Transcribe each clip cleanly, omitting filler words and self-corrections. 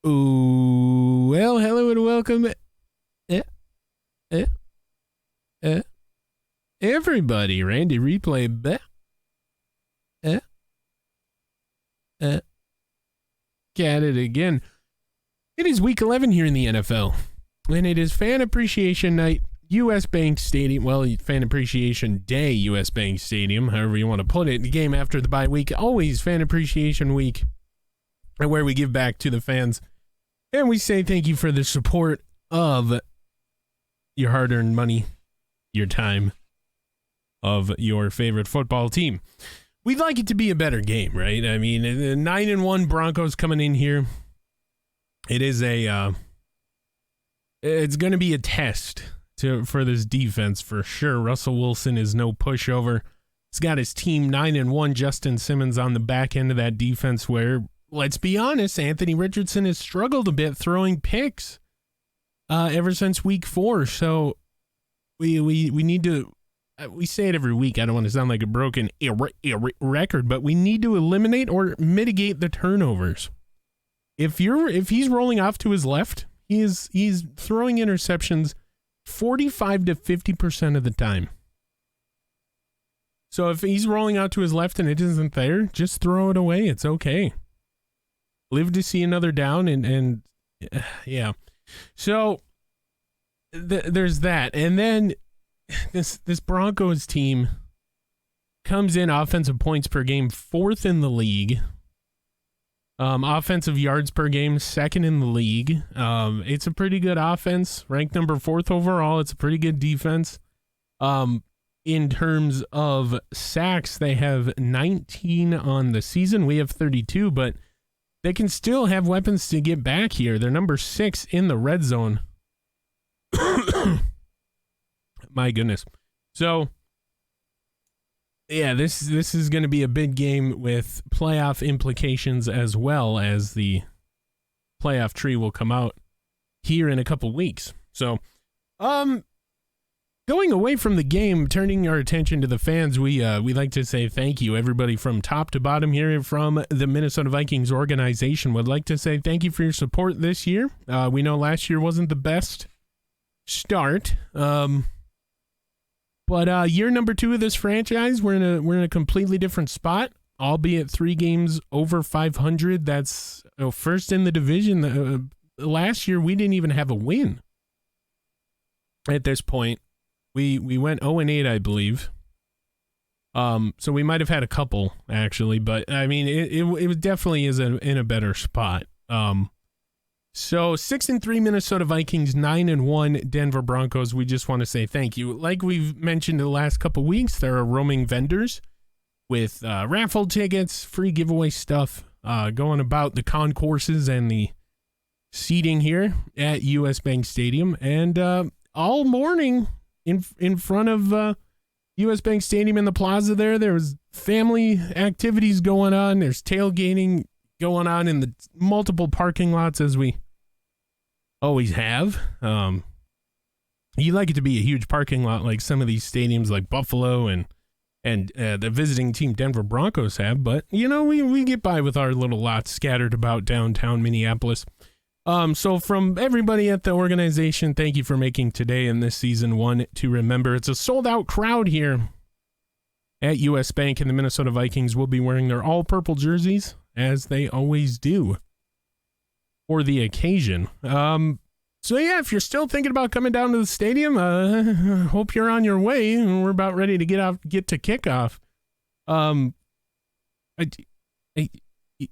Ooh, well, hello and welcome, everybody. Randy Replay back. Got it again. It is week 11 here in the NFL, and it is Fan Appreciation Night, U.S. Bank Stadium. Well, Fan Appreciation Day, U.S. Bank Stadium, however you want to put it. The game after the bye week, always Fan Appreciation Week, where we give back to the fans. And we say thank you for the support of your hard-earned money, your time, of your favorite football team. We'd like it to be a better game, right? I mean, 9-1 Broncos coming in here. It is it's going to be a test for this defense for sure. Russell Wilson is no pushover. He's got his team 9-1. Justin Simmons on the back end of that defense where, let's be honest, Anthony Richardson has struggled a bit throwing picks ever since week 4. So we need to, we say it every week. I don't want to sound like a broken record, but we need to eliminate or mitigate the turnovers. If he's rolling off to his left, he's throwing interceptions 45 to 50% of the time. So if he's rolling out to his left and it isn't there, just throw it away. It's okay. Live to see another down, and yeah. So there's that, and then this Broncos team comes in offensive points per game 4th in the league. Offensive yards per game 2nd in the league. It's a pretty good offense, ranked number 4th overall. It's a pretty good defense. In terms of sacks, they have 19 on the season. We have 32, but they can still have weapons to get back here. They're number 6 in the red zone. My goodness. So, yeah, this is going to be a big game with playoff implications, as well as the playoff tree will come out here in a couple weeks. So, going away from the game, turning our attention to the fans, we like to say thank you, everybody from top to bottom here from the Minnesota Vikings organization. Would like to say thank you for your support this year. We know last year wasn't the best start, but year number 2 of this franchise, we're in a completely different spot, albeit 3 games over 500. That's first in the division. Last year we didn't even have a win at this point. We went 0-8, I believe. So we might have had a couple, actually, but I mean, it definitely is in a better spot. So 6-3 Minnesota Vikings, 9-1 Denver Broncos. We just want to say thank you. Like we've mentioned the last couple weeks, there are roaming vendors with raffle tickets, free giveaway stuff going about the concourses and the seating here at U.S. Bank Stadium. And all morning, in front of U.S. Bank Stadium in the plaza there was family activities going on. There's tailgating going on in the multiple parking lots, as we always have. You like it to be a huge parking lot like some of these stadiums like Buffalo and the visiting team Denver Broncos have, but you know, we get by with our little lots scattered about downtown Minneapolis. So from everybody at the organization, thank you for making today and this season one to remember. It's a sold-out crowd here at U.S. Bank, and the Minnesota Vikings will be wearing their all-purple jerseys, as they always do, for the occasion. So yeah, if you're still thinking about coming down to the stadium, hope you're on your way. We're about ready to get to kickoff.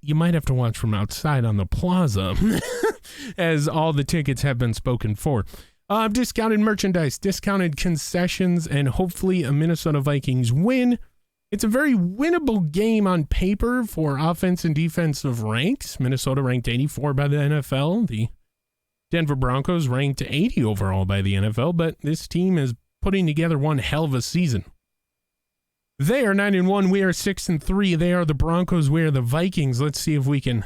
You might have to watch from outside on the plaza, as all the tickets have been spoken for. Discounted merchandise, discounted concessions, and hopefully a Minnesota Vikings win. It's a very winnable game on paper for offense and defensive ranks. Minnesota ranked 84 by the NFL. The Denver Broncos ranked 80 overall by the NFL, but this team is putting together one hell of a season. They are 9-1. We are 6-3. They are the Broncos. We are the Vikings. Let's see if we can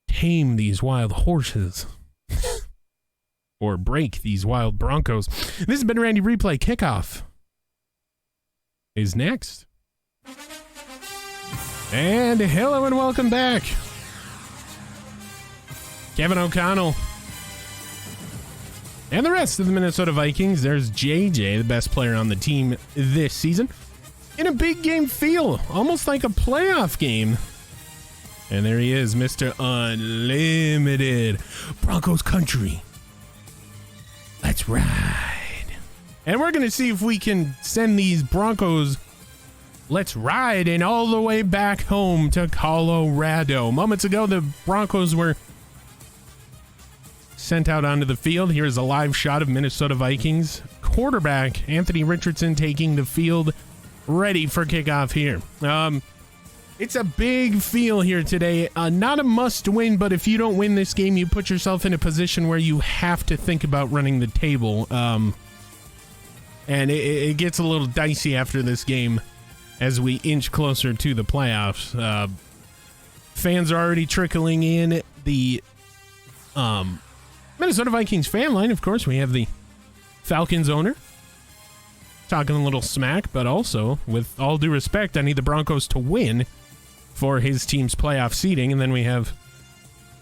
tame these wild horses or break these wild Broncos. This has been Randy Replay. Kickoff is next. And hello and welcome back. Kevin O'Connell. And the rest of the Minnesota Vikings. There's JJ, the best player on the team this season. In a big game feel, almost like a playoff game. And there he is, Mr. Unlimited. Broncos country. Let's ride. And we're going to see if we can send these Broncos let's ride and all the way back home to Colorado. Moments ago, the Broncos were sent out onto the field. Here's a live shot of Minnesota Vikings quarterback Anthony Richardson taking the field, ready for kickoff here. It's a big feel here today. Not a must win, but if you don't win this game, you put yourself in a position where you have to think about running the table. And it gets a little dicey after this game as we inch closer to the playoffs. Fans are already trickling in. The Minnesota Vikings fan line, of course, we have the Falcons owner talking a little smack, but also, with all due respect, I need the Broncos to win for his team's playoff seeding. And then we have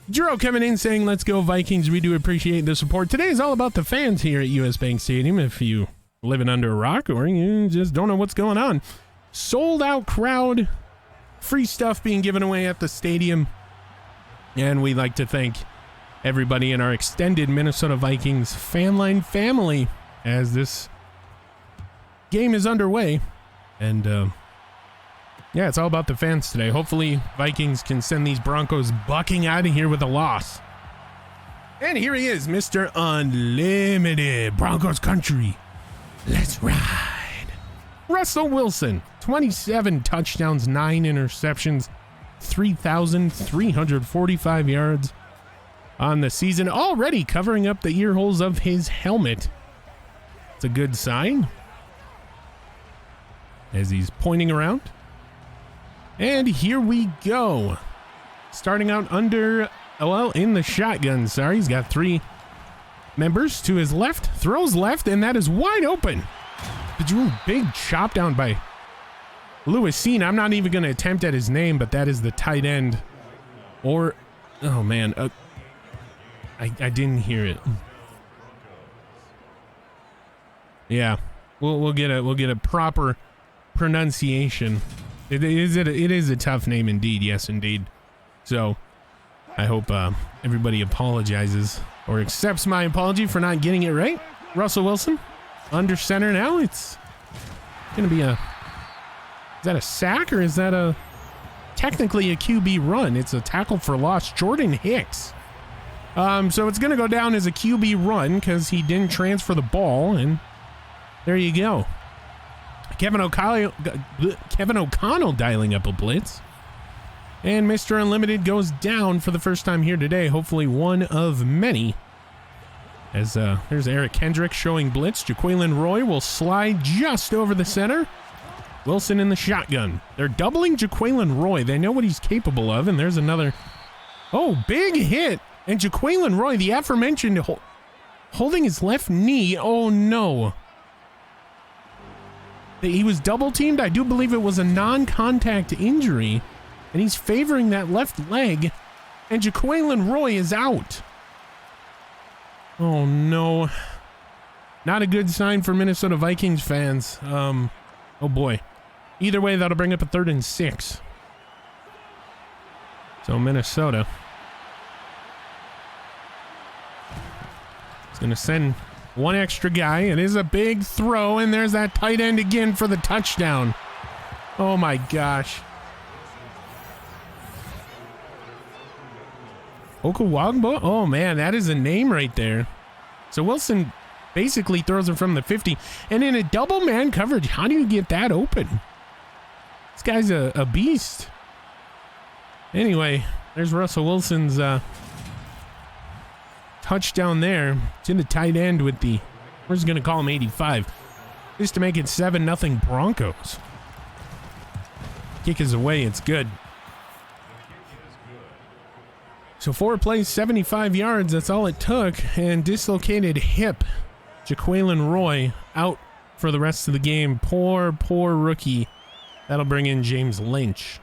Drew coming in saying, let's go Vikings. We do appreciate the support. Today is all about the fans here at US Bank Stadium. If you living under a rock or you just don't know what's going on. Sold out crowd, free stuff being given away at the stadium. And we'd like to thank everybody in our extended Minnesota Vikings fan line family as this game is underway. And yeah, it's all about the fans today. Hopefully Vikings can send these Broncos bucking out of here with a loss. And here he is, Mr. Unlimited. Broncos country. Let's ride. Russell Wilson, 27 touchdowns, 9 interceptions, 3,345 yards on the season, already covering up the ear holes of his helmet. It's a good sign as he's pointing around. And here we go. Starting out under, well, in the shotgun, sorry. He's got 3 members to his left, throws left, and that is wide open. Big chop down by Lewis Seen. I'm not even going to attempt at his name, but that is the tight end. Or, oh man, I didn't hear it. Yeah, we'll get a proper pronunciation. It is a tough name indeed. Yes, indeed. So I hope everybody apologizes or accepts my apology for not getting it right. Russell Wilson under center now. It's going to be is that a sack or is that technically a QB run? It's a tackle for loss. Jordan Hicks. So it's going to go down as a QB run because he didn't transfer the ball, and there you go. Kevin O'Connell dialing up a blitz. And Mr. Unlimited goes down for the first time here today. Hopefully one of many. As there's Eric Kendrick showing blitz. Jaquelin Roy will slide just over the center. Wilson in the shotgun. They're doubling Jaquelin Roy. They know what he's capable of. And there's another. Oh, big hit. And Jaquelin Roy, the aforementioned, holding his left knee. Oh, no. He was double teamed. I do believe it was a non-contact injury. And he's favoring that left leg. And Jaquelin Roy is out. Oh, no. Not a good sign for Minnesota Vikings fans. Oh, boy. Either way, that'll bring up a 3rd and 6. So, Minnesota is going to send one extra guy. It is a big throw, and there's that tight end again for the touchdown. Oh, my gosh. Okawagbo? Oh, man, that is a name right there. So Wilson basically throws it from the 50. And in a double man coverage, how do you get that open? This guy's a beast. Anyway, there's Russell Wilson's touchdown there to the tight end with the, we're just going to call him 85. Just to make it 7-0 Broncos. Kick is away. It's good. So 4 plays, 75 yards. That's all it took. And dislocated hip. Jaquelin Roy out for the rest of the game. Poor rookie. That'll bring in James Lynch.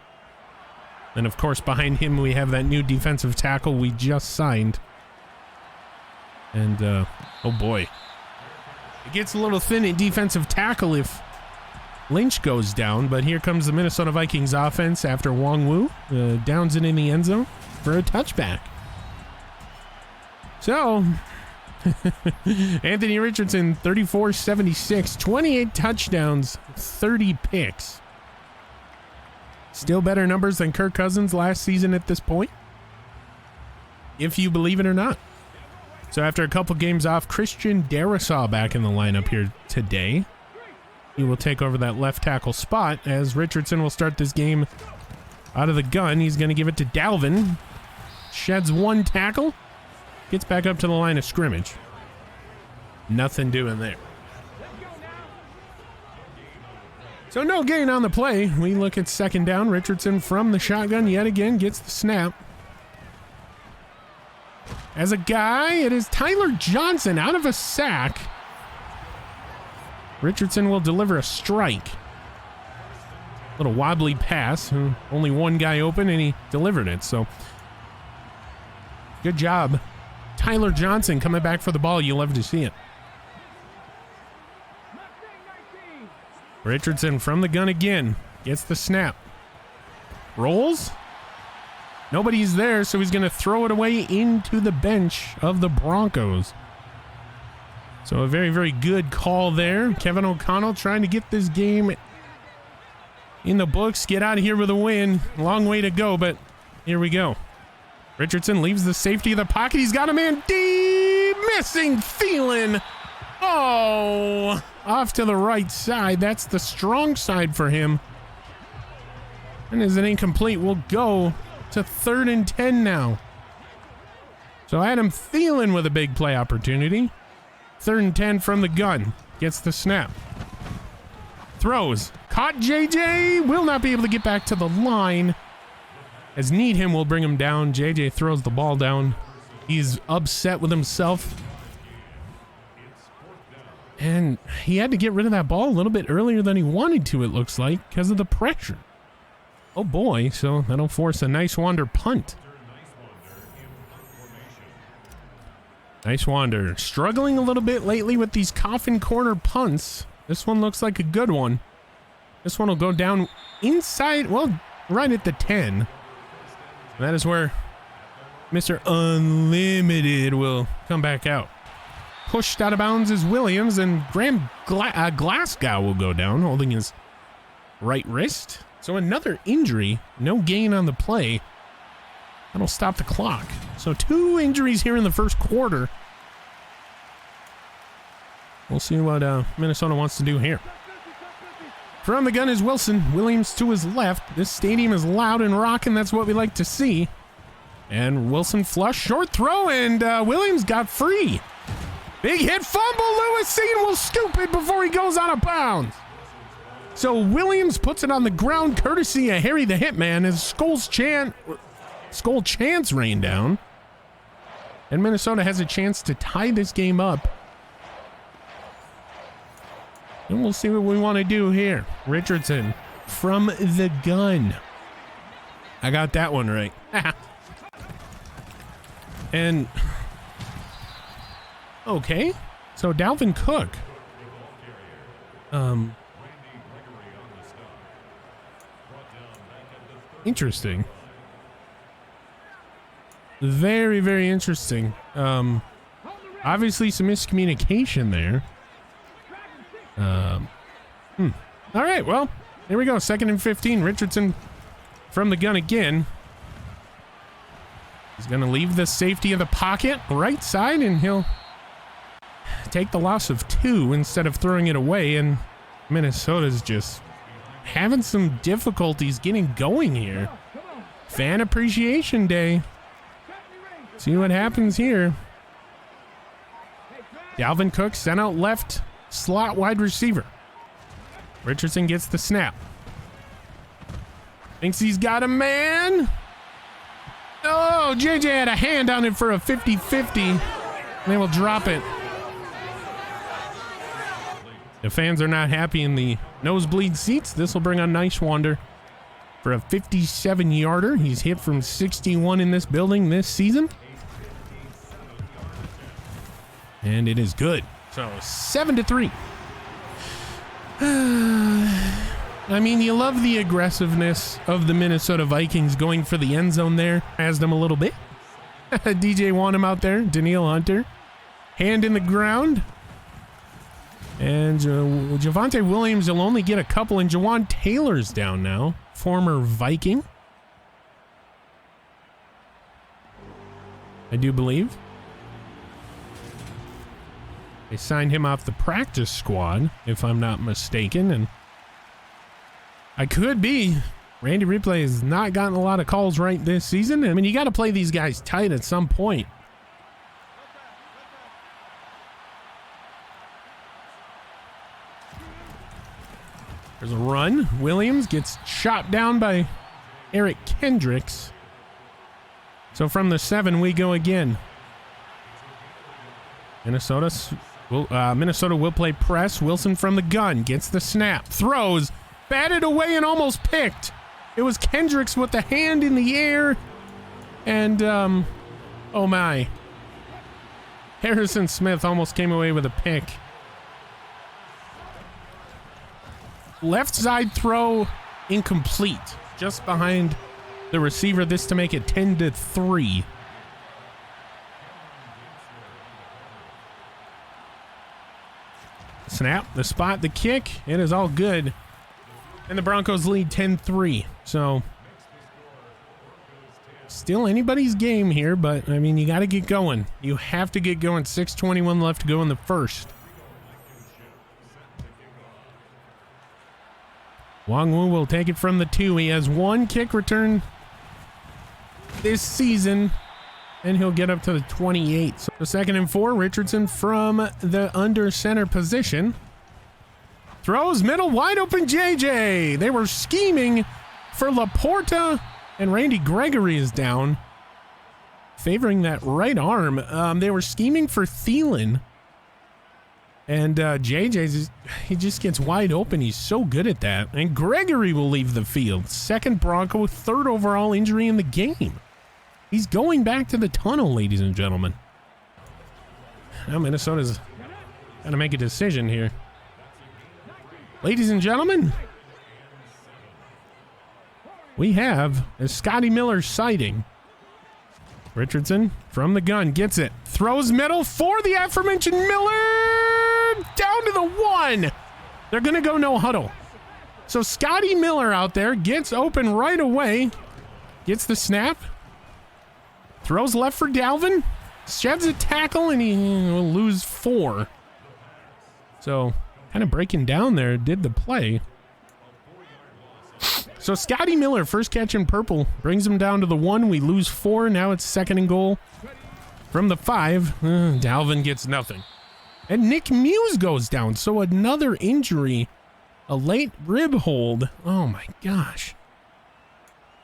And of course, behind him, we have that new defensive tackle we just signed. And, oh boy. It gets a little thin at defensive tackle if Lynch goes down, but here comes the Minnesota Vikings offense after Wong Wu downs it in the end zone for a touchback. So, Anthony Richardson, 34-76, 28 touchdowns, 30 picks. Still better numbers than Kirk Cousins last season at this point, if you believe it or not. So after a couple games off, Christian Darrisaw back in the lineup here today. He will take over that left tackle spot as Richardson will start this game out of the gun. He's going to give it to Dalvin. Sheds one tackle. Gets back up to the line of scrimmage. Nothing doing there. So no gain on the play. We look at second down. Richardson from the shotgun yet again gets the snap. As a guy, it is Tyler Johnson out of a sack. Richardson will deliver a strike. Little wobbly pass. Only one guy open and he delivered it. So good job. Tyler Johnson coming back for the ball. You love to see it. Richardson from the gun again. Gets the snap. Rolls. Nobody's there, so he's going to throw it away into the bench of the Broncos. So a very, very good call there. Kevin O'Connell trying to get this game in the books. Get out of here with a win. Long way to go, but here we go. Richardson leaves the safety of the pocket. He's got a man deep. Missing Thielen. Oh, off to the right side. That's the strong side for him. And as an incomplete, we'll go to 3rd and 10 now. So Adam Thielen with a big play opportunity. 3rd and 10 from the gun. Gets the snap. Throws. Caught JJ. Will not be able to get back to the line. As Needham will bring him down. JJ throws the ball down. He's upset with himself. And he had to get rid of that ball a little bit earlier than he wanted to, it looks like, because of the pressure. Oh boy, so that'll force a Nice Wander punt. Nice Wander. Struggling a little bit lately with these coffin corner punts. This one looks like a good one. This one will go down inside, well, right at the 10. That is where Mr. Unlimited will come back out. Pushed out of bounds is Williams, and Graham Glasgow will go down, holding his right wrist. So another injury, no gain on the play. That'll stop the clock. So 2 injuries here in the first quarter. We'll see what Minnesota wants to do here. From the gun is Wilson. Williams to his left. This stadium is loud and rocking. That's what we like to see. And Wilson flush, short throw, and Williams got free. Big hit, fumble. Lewis Sean will scoop it before he goes out of bounds. So Williams puts it on the ground courtesy of Harry the Hitman as Skull Chance rained down. And Minnesota has a chance to tie this game up. And we'll see what we want to do here. Richardson from the gun. I got that one right. And okay, so Dalvin Cook. Interesting. Very, very interesting. Obviously some miscommunication there. All right, well, here we go. 2nd and 15. Richardson from the gun again. He's going to leave the safety of the pocket right side, and he'll take the loss of 2 instead of throwing it away. And Minnesota's just having some difficulties getting going here. Fan Appreciation Day. See what happens here. Dalvin Cook sent out left slot wide receiver. Richardson gets the snap. Thinks he's got a man. Oh, JJ had a hand on it for a 50-50. And they will drop it. The fans are not happy in the nosebleed seats. This will bring on Nice Wander. for a 57-yarder. He's hit from 61 in this building this season. And it is good. So 7-3. I mean, you love the aggressiveness of the Minnesota Vikings going for the end zone there. Has them a little bit. DJ want him out there. Daniil Hunter. Hand in the ground. And Javonte Williams will only get a couple. And Jawan Taylor's down now. Former Viking, I do believe. They signed him off the practice squad, if I'm not mistaken, and I could be. Randy Replay has not gotten a lot of calls right this season. I mean, you got to play these guys tight at some point. There's a run. Williams gets shot down by Eric Kendricks. So from the 7, we go again. Minnesota will play press. Wilson from the gun gets the snap. Throws. Batted away and almost picked. It was Kendricks with the hand in the air. And, oh my. Harrison Smith almost came away with a pick. Left side throw incomplete. Just behind the receiver. This to make it 10-3. Snap, the spot, the kick. It is all good. And the Broncos lead 10-3. So still anybody's game here, but I mean, you got to get going. You have to get going. 6:21 left to go in the first. Wong Wu will take it from the 2. He has 1 kick return this season, and he'll get up to the 28. So 2nd and 4, Richardson from the under center position. Throws middle, wide open JJ. They were scheming for Laporta, and Randy Gregory is down, favoring that right arm. They were scheming for Thielen. And JJ, he just gets wide open. He's so good at that. And Gregory will leave the field. 2nd Bronco, 3rd overall injury in the game. He's going back to the tunnel, ladies and gentlemen. Now Minnesota's got to make a decision here. Ladies and gentlemen, we have a Scotty Miller sighting. Richardson from the gun gets it. Throws middle for the aforementioned Miller. Down to the 1. They're going to go no huddle. So Scotty Miller out there gets open right away. Gets the snap. Throws left for Dalvin. Sheds a tackle and he will lose 4. So kind of breaking down there, did the play. So Scotty Miller, first catch in purple, brings him down to the 1. We lose 4. Now it's 2nd and goal from the 5. Dalvin gets nothing. And Nick Muse goes down. So another injury, a late rib hold. Oh my gosh.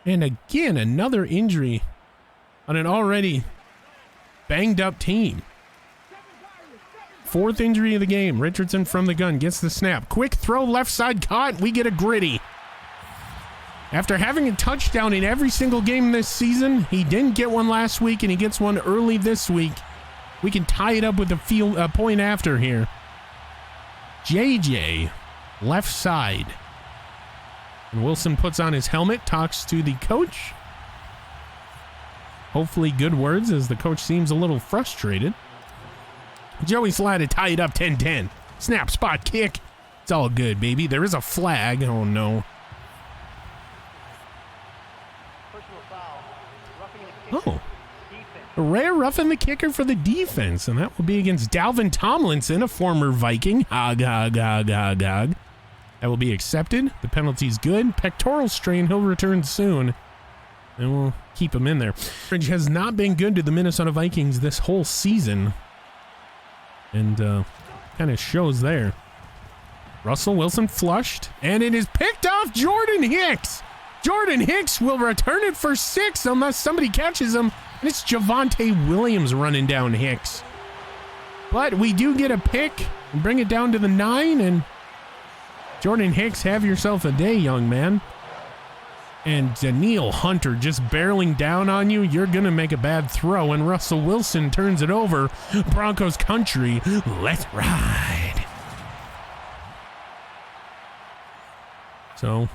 And again, another injury on an already banged up team. 4th injury of the game. Richardson from the gun gets the snap. Quick throw, left side caught. We get a gritty. After having a touchdown in every single game this season, he didn't get one last week and he gets one early this week. We can tie it up with a point after here. JJ, left side. And Wilson puts on his helmet, talks to the coach. Hopefully good words, as the coach seems a little frustrated. Joey Slide to tie it up 10-10. Snap, spot, kick. It's all good, baby. There is a flag. Oh, no. Oh. A rare roughing the kicker for the defense, and that will be against Dalvin Tomlinson, a former Viking. Hog. That will be accepted. The penalty's good. Pectoral strain. He'll return soon, and we'll keep him in there. Coverage has not been good to the Minnesota Vikings this whole season, and kind of shows there. Russell Wilson flushed, and it is picked off Jordan Hicks. Jordan Hicks will return it for 6 unless somebody catches him. And it's Javonte Williams running down Hicks. But we do get a pick and bring it down to the 9. And Jordan Hicks, have yourself a day, young man. and Daniil Hunter just barreling down on you, you're going to make a bad throw, and Russell Wilson turns it over. Broncos country, let's ride. So,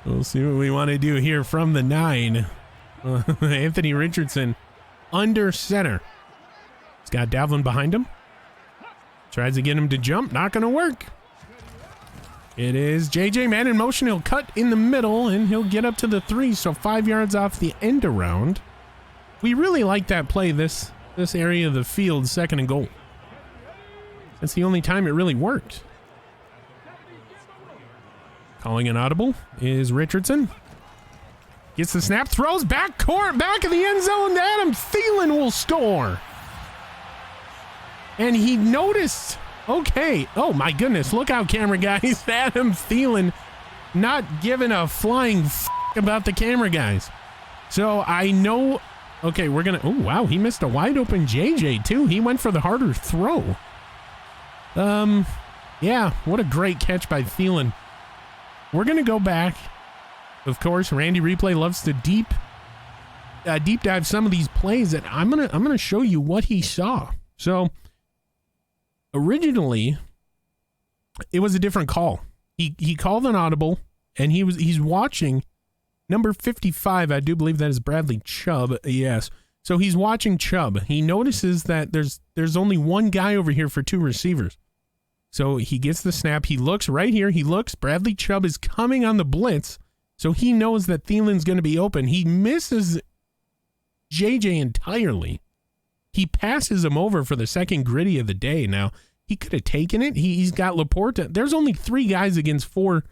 we'll see what we want to do here from the 9. Anthony Richardson under center. He's got Davlin behind him. Tries to get him to jump, not going to work. It is JJ man in motion. He'll cut in the middle and he'll get up to the 3, so 5 yards off the end around. We really like that play, this area of the field, 2nd and goal. That's the only time it really worked. Calling an audible is Richardson. Gets the snap, throws back court, back of the end zone. Adam Thielen will score. And he noticed. Okay. Oh, my goodness. Look out, camera guys. Adam Thielen not giving a flying about the camera guys. So I know. Okay, we're going to. Oh, wow. He missed a wide open JJ, too. He went for the harder throw. Yeah, what a great catch by Thielen. We're going to go back. Of course, Randy Replay loves to deep dive some of these plays that I'm going to show you what he saw. So, originally, it was a different call. He called an audible, and he's watching number 55. I do believe that is Bradley Chubb. Yes. So he's watching Chubb. He notices that there's only one guy over here for 2 receivers. So he gets the snap. He looks right here. He looks. Bradley Chubb is coming on the blitz. So he knows that Thielen's going to be open. He misses JJ entirely. He passes him over for the second gritty of the day. Now, he could have taken it. He's got Laporte. There's only 3 guys against 4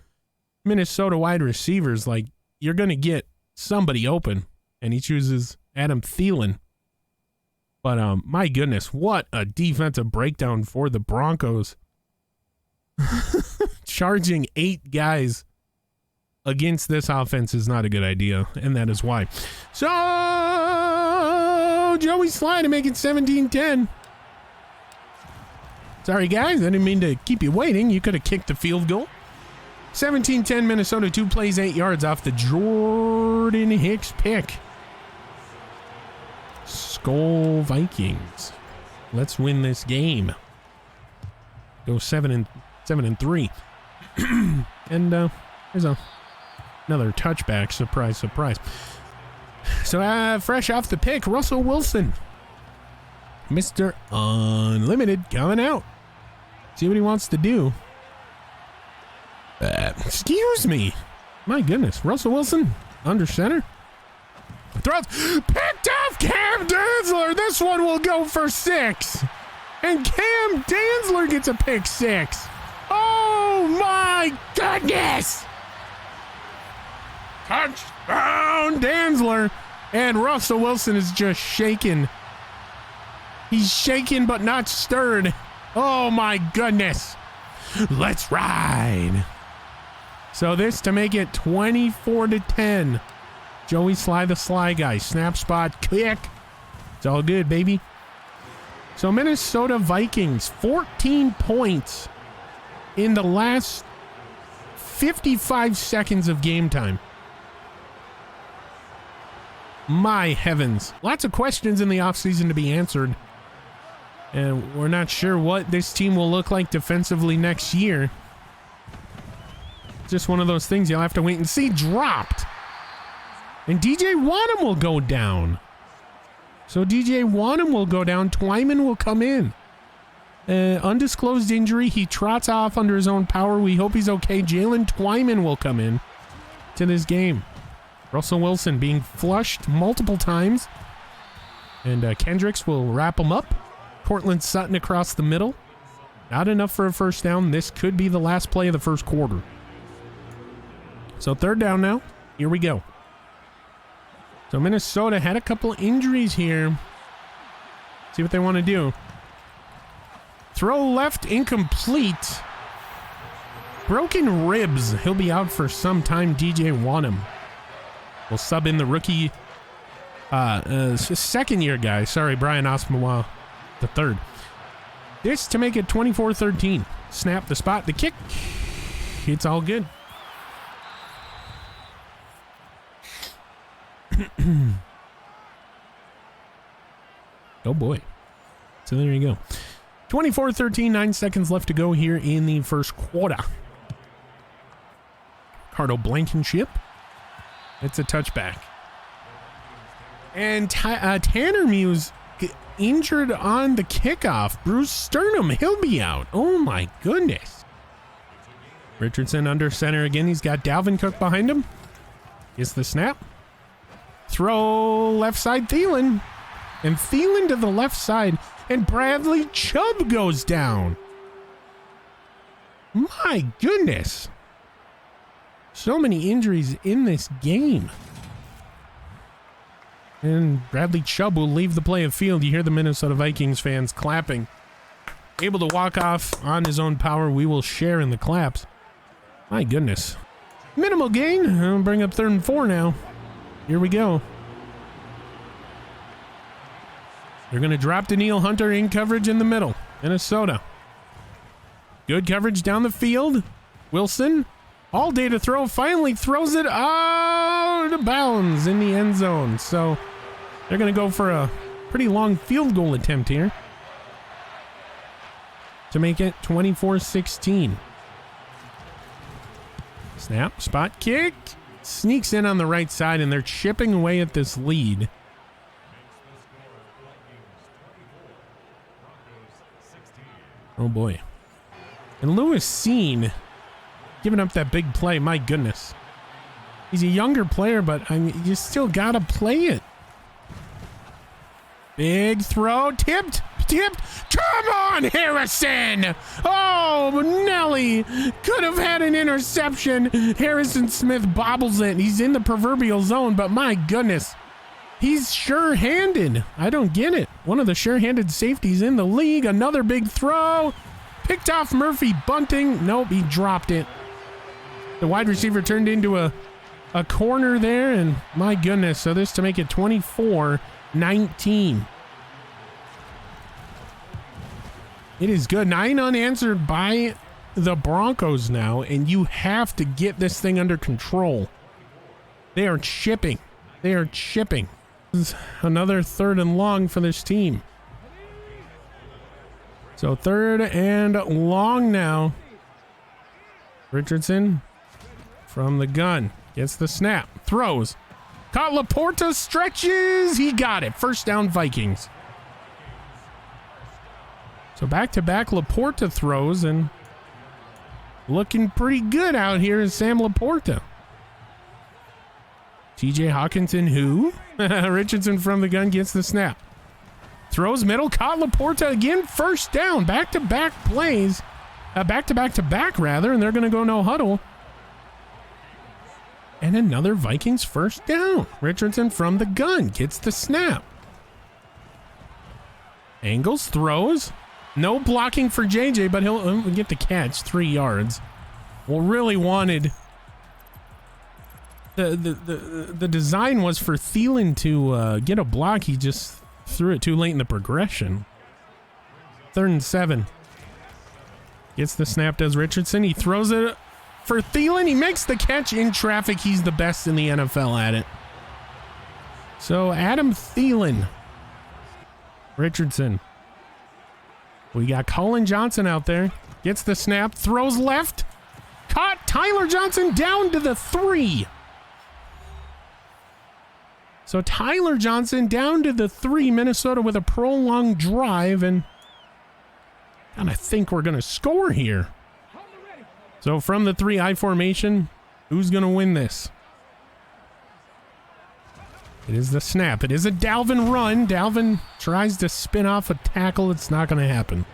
Minnesota wide receivers. Like, you're going to get somebody open. And he chooses Adam Thielen. But, my goodness, what a defensive breakdown for the Broncos. Charging 8 guys against this offense is not a good idea, and that is why. So, Joey Sly to make it 17-10. Sorry, guys. I didn't mean to keep you waiting. You could have kicked the field goal. 17-10 Minnesota. 2 plays, 8 yards off the Jordan Hicks pick. Skol Vikings. Let's win this game. Go 7-3. And there's another touchback. Surprise, surprise. So fresh off the pick, Russell Wilson. Mr. Unlimited coming out. See what he wants to do. Excuse me. My goodness. Russell Wilson under center. Throws. Picked off Cam Dantzler. This one will go for 6. And Cam Dantzler gets a pick 6. Oh my goodness. Touchdown Dantzler. And Russell Wilson is just shaking. He's shaken but not stirred. Oh my goodness. Let's ride. So this to make it 24-10. Joey Sly the Sly guy. Snap spot kick. It's all good, baby. So Minnesota Vikings, 14 points in the last 55 seconds of game time. My heavens. Lots of questions in the offseason to be answered. And we're not sure what this team will look like defensively next year. Just one of those things you'll have to wait and see. Dropped. And DJ Wanham will go down. So DJ Wanham will go down. Twyman will come in. Undisclosed injury. He trots off under his own power. We hope he's okay. Jalen Twyman will come in to this game. Russell Wilson being flushed multiple times. And Kendricks will wrap him up. Cortland Sutton across the middle. Not enough for a first down. This could be the last play of the first quarter. So 3rd down now. Here we go. So Minnesota had a couple injuries here. See what they want to do. Throw left, incomplete. Broken ribs. He'll be out for some time. DJ Wanham will sub in the rookie, second-year guy. Sorry, Brian Osmawa, the 3rd. This to make it 24-13. Snap the spot. The kick It's all good. Oh boy. So there you go. 24-13, 9 seconds left to go here in the first quarter. Ricardo Blankenship. It's a touchback. And Tanner Muse injured on the kickoff. Bruce Sternum, he'll be out. Oh my goodness. Richardson under center again. He's got Dalvin Cook behind him. Gets the snap. Throw left side Thielen. And Thielen to the left side. And Bradley Chubb goes down. My goodness. So many injuries in this game. And Bradley Chubb will leave the play of field. You hear the Minnesota Vikings fans clapping. Able to walk off on his own power. We will share in the claps. My goodness. Minimal gain. I'll bring up 3rd and 4 now. Here we go. They're going to drop Danielle Hunter in coverage in the middle. Minnesota. Good coverage down the field. Wilson. All day to throw. Finally throws it out of bounds in the end zone. So they're going to go for a pretty long field goal attempt here to make it 24-16. Snap, spot kick. Sneaks in on the right side, and they're chipping away at this lead. Oh boy. And Lewis Seen giving up that big play. My goodness. He's a younger player, but I mean, you still got to play it. Big throw. Tipped. Come on, Harrison. Oh, Nelly could have had an interception. Harrison Smith bobbles it. He's in the proverbial zone, but my goodness. He's sure-handed. I don't get it. One of the sure-handed safeties in the league. Another big throw. Picked off Murphy Bunting. Nope, he dropped it. The wide receiver turned into a corner there, and my goodness. So this to make it 24-19. It is good. 9 unanswered by the Broncos now, and you have to get this thing under control. They are chipping. This is another 3rd and long for this team. So 3rd and long now. Richardson from the gun. Gets the snap. Throws. Caught Laporta. Stretches. He got it. First down Vikings. So back-to-back Laporta throws, and looking pretty good out here is Sam Laporta. TJ Hawkinson, who? Richardson from the gun gets the snap. Throws middle, caught Laporta again, first down. Back-to-back plays. Back-to-back-to-back, rather, and they're going to go no huddle. And another Vikings first down. Richardson from the gun gets the snap. Angles, throws. No blocking for JJ, but he'll get the catch, 3 yards. Well, really wanted... The design was for Thielen to get a block. He just threw it too late in the progression. 3rd and 7. Gets the snap, does Richardson. He throws it for Thielen. He makes the catch in traffic. He's the best in the NFL at it. So Adam Thielen. Richardson. We got Colin Johnson out there. Gets the snap. Throws left. Caught Tyler Johnson down to the 3. So Tyler Johnson down to the 3. Minnesota with a prolonged drive. And I think we're going to score here. So from the 3 I formation, who's going to win this? It is the snap. It is a Dalvin run. Dalvin tries to spin off a tackle. It's not going to happen.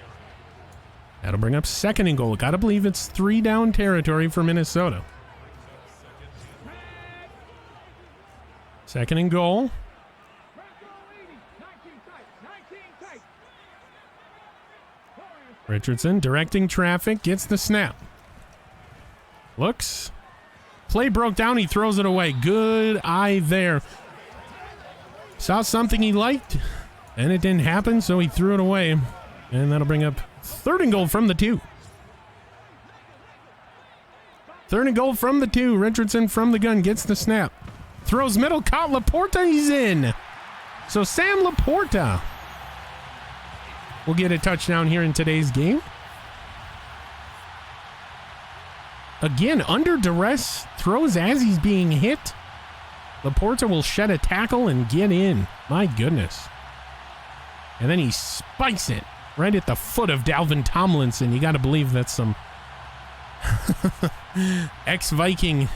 That'll bring up 2nd and goal. Got to believe it's 3 down territory for Minnesota. 2nd and goal. Richardson directing traffic. Gets the snap. Looks. Play broke down. He throws it away. Good eye there. Saw something he liked, and it didn't happen, so he threw it away. And that'll bring up 3rd and goal from the 2. Third and goal from the 2. Richardson from the gun gets the snap. Throws middle, caught Laporta, he's in. So Sam Laporta will get a touchdown here in today's game. Again, under duress, throws as he's being hit. Laporta will shed a tackle and get in. My goodness. And then he spikes it right at the foot of Dalvin Tomlinson. You got to believe that's some ex-Viking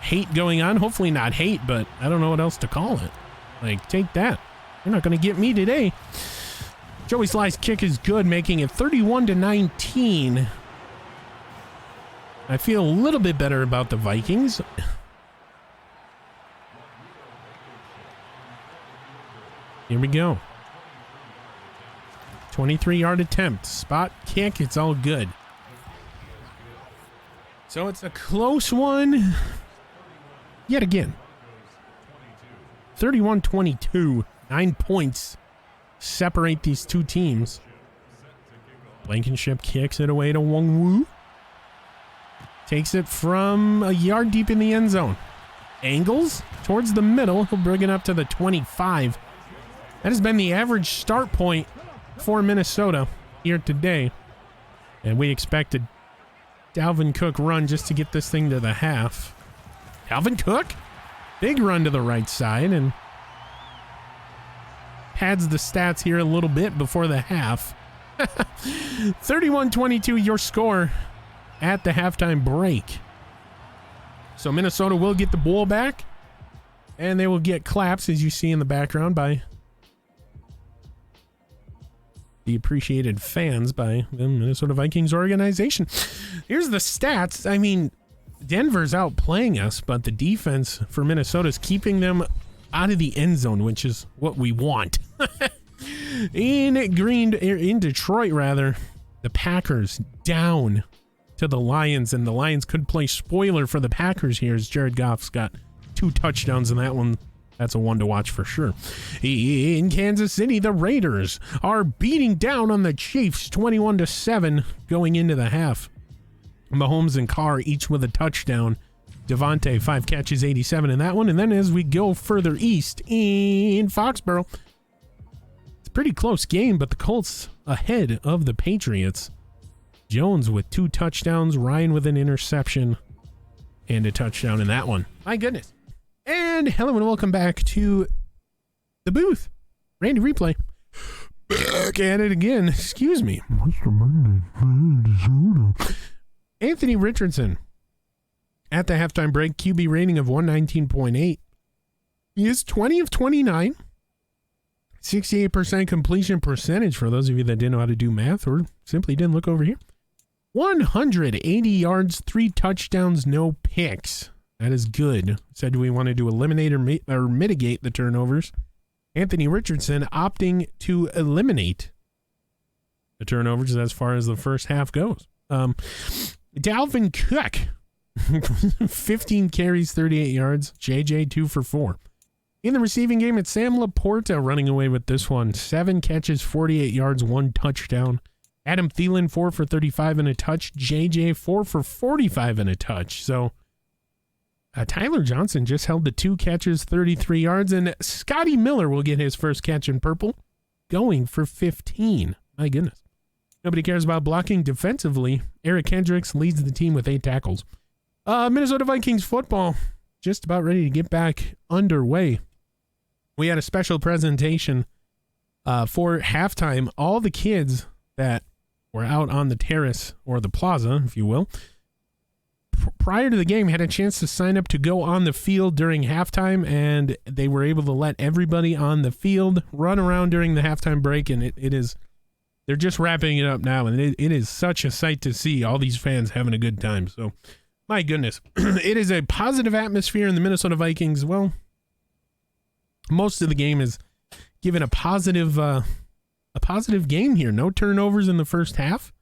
hate going on. Hopefully not hate, but I don't know what else to call it. Like, take that. You're not going to get me today. Joey Sly's kick is good, making it 31-19. I feel a little bit better about the Vikings. Here we go. 23-yard attempt. Spot kick. It's all good. So it's a close one. Yet again. 31-22. 9 points separate these two teams. Blankenship kicks it away to Wongwu. Takes it from a yard deep in the end zone. Angles towards the middle. He'll bring it up to the 25. That has been the average start point for Minnesota here today. And we expected Dalvin Cook run just to get this thing to the half. Dalvin Cook, big run to the right side and pads the stats here a little bit before the half. 31-22 your score at the halftime break. So Minnesota will get the ball back and they will get claps, as you see in the background, by the appreciated fans by the Minnesota Vikings organization. Here's the stats. I mean, Denver's outplaying us, but the defense for Minnesota is keeping them out of the end zone, which is what we want. In Detroit, rather, the Packers down to the Lions, and the Lions could play spoiler for the Packers here as Jared Goff's got 2 touchdowns in that one. That's a one to watch for sure. In Kansas City, the Raiders are beating down on the Chiefs 21-7 going into the half. Mahomes and Carr each with a touchdown. Devontae, 5 catches, 87 in that one. And then as we go further east in Foxborough, it's a pretty close game, but the Colts ahead of the Patriots. Jones with 2 touchdowns, Ryan with an interception, and a touchdown in that one. My goodness. And hello and welcome back to the booth. Randy Replay. Back at it again. Excuse me. Anthony Richardson at the halftime break, QB rating of 119.8. He is 20 of 29. 68% completion percentage for those of you that didn't know how to do math or simply didn't look over here. 180 yards, 3 touchdowns, no picks. That is good. Said we wanted to eliminate or mitigate the turnovers. Anthony Richardson opting to eliminate the turnovers as far as the first half goes. Dalvin Cook, 15 carries, 38 yards. JJ, 2 for 4. In the receiving game, it's Sam Laporta running away with this one. 7 catches, 48 yards, 1 touchdown. Adam Thielen, 4 for 35 and a touch. JJ, 4 for 45 and a touch. So Tyler Johnson just held the 2 catches, 33 yards. And Scotty Miller will get his first catch in purple, going for 15. My goodness. Nobody cares about blocking defensively. Eric Hendricks leads the team with 8 tackles. Minnesota Vikings football just about ready to get back underway. We had a special presentation for halftime. All the kids that were out on the terrace, or the plaza, if you will, prior to the game had a chance to sign up to go on the field during halftime, and they were able to let everybody on the field run around during the halftime break, and they're just wrapping it up now, and it is such a sight to see all these fans having a good time. So, my goodness, it is a positive atmosphere in the Minnesota Vikings. Well, most of the game is given a positive game here. No turnovers in the first half,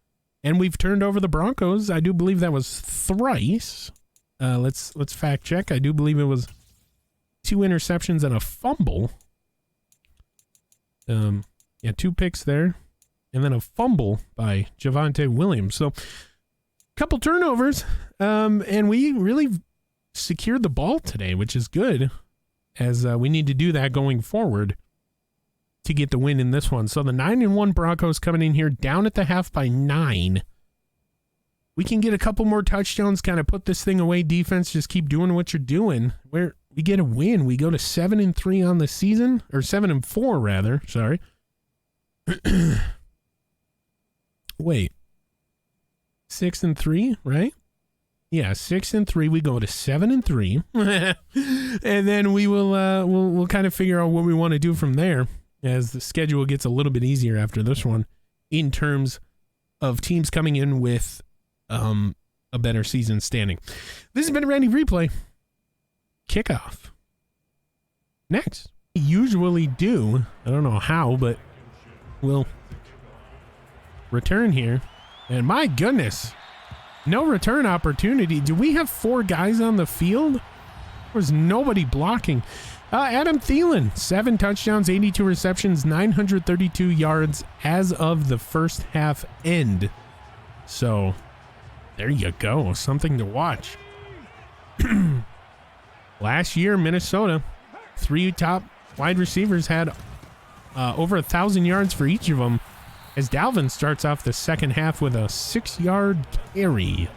and we've turned over the Broncos. I do believe that was thrice. Let's fact check. I do believe it was 2 interceptions and a fumble. 2 picks there. And then a fumble by Javonte Williams. So Couple turnovers, and we really secured the ball today, which is good, as we need to do that going forward to get the win in this one. So the 9-1 Broncos coming in here down at the half by 9. We can get a couple more touchdowns, kind of put this thing away. Defense, just keep doing what you're doing. We get a win. We go to 7-3 on the season, or 7-4 rather. Sorry. Wait. 6-3, right? Yeah, 6-3. We go to 7-3, and then we will we'll kind of figure out what we want to do from there, as the schedule gets a little bit easier after this one, in terms of teams coming in with a better season standing. This has been a Randy Replay. Kickoff. Next. We usually do. I don't know how, but we'll return here. And my goodness, no return opportunity. Do we have 4 guys on the field? There's nobody blocking. Adam Thielen, 7 touchdowns, 82 receptions, 932 yards as of the first half end. So there you go. Something to watch. Last year, Minnesota, 3 top wide receivers had over 1,000 yards for each of them, as Dalvin starts off the second half with a 6-yard carry.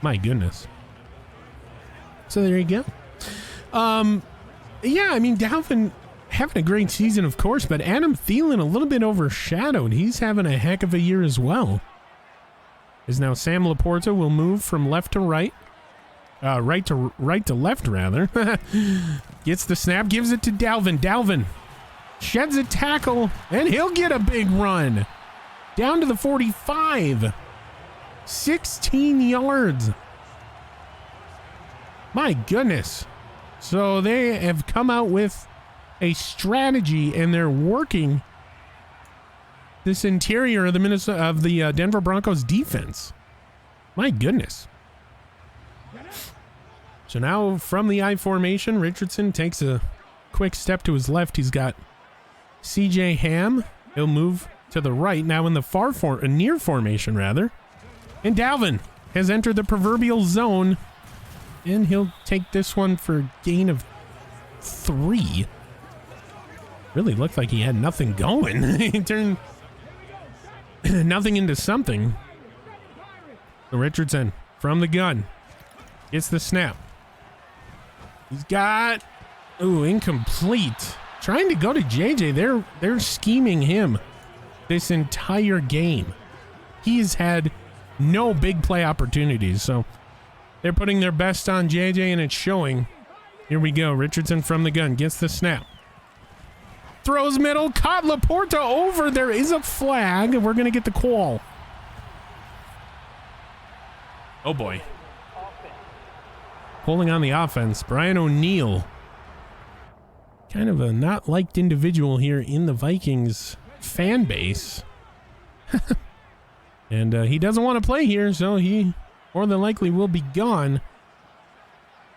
My goodness. So there you go. Yeah, I mean, Dalvin having a great season, of course, but Adam Thielen a little bit overshadowed. He's having a heck of a year as well. As now Sam Laporta will move from left to right. Right to left, rather. Gets the snap, gives it to Dalvin. Dalvin sheds a tackle, and he'll get a big run. Down to the 45. 16 yards. My goodness. So they have come out with a strategy, and they're working this interior of the Denver Broncos defense. My goodness. So now from the I formation, Richardson takes a quick step to his left. He's got CJ Ham. He'll move to the right, now in the near formation rather. And Dalvin has entered the proverbial zone, and he'll take this one for a gain of 3. Really looked like he had nothing going. He turned nothing into something. So Richardson from the gun gets the snap. He's got, incomplete. Trying to go to JJ. They're scheming him this entire game. He's had no big play opportunities, so they're putting their best on JJ, and it's showing. Here we go. Richardson from the gun gets the snap. Throws middle, caught Laporta over. There is a flag, and we're going to get the call. Oh boy. Pulling on the offense, Brian O'Neill. Kind of a not liked individual here in the Vikings fan base. And he doesn't want to play here, so he more than likely will be gone.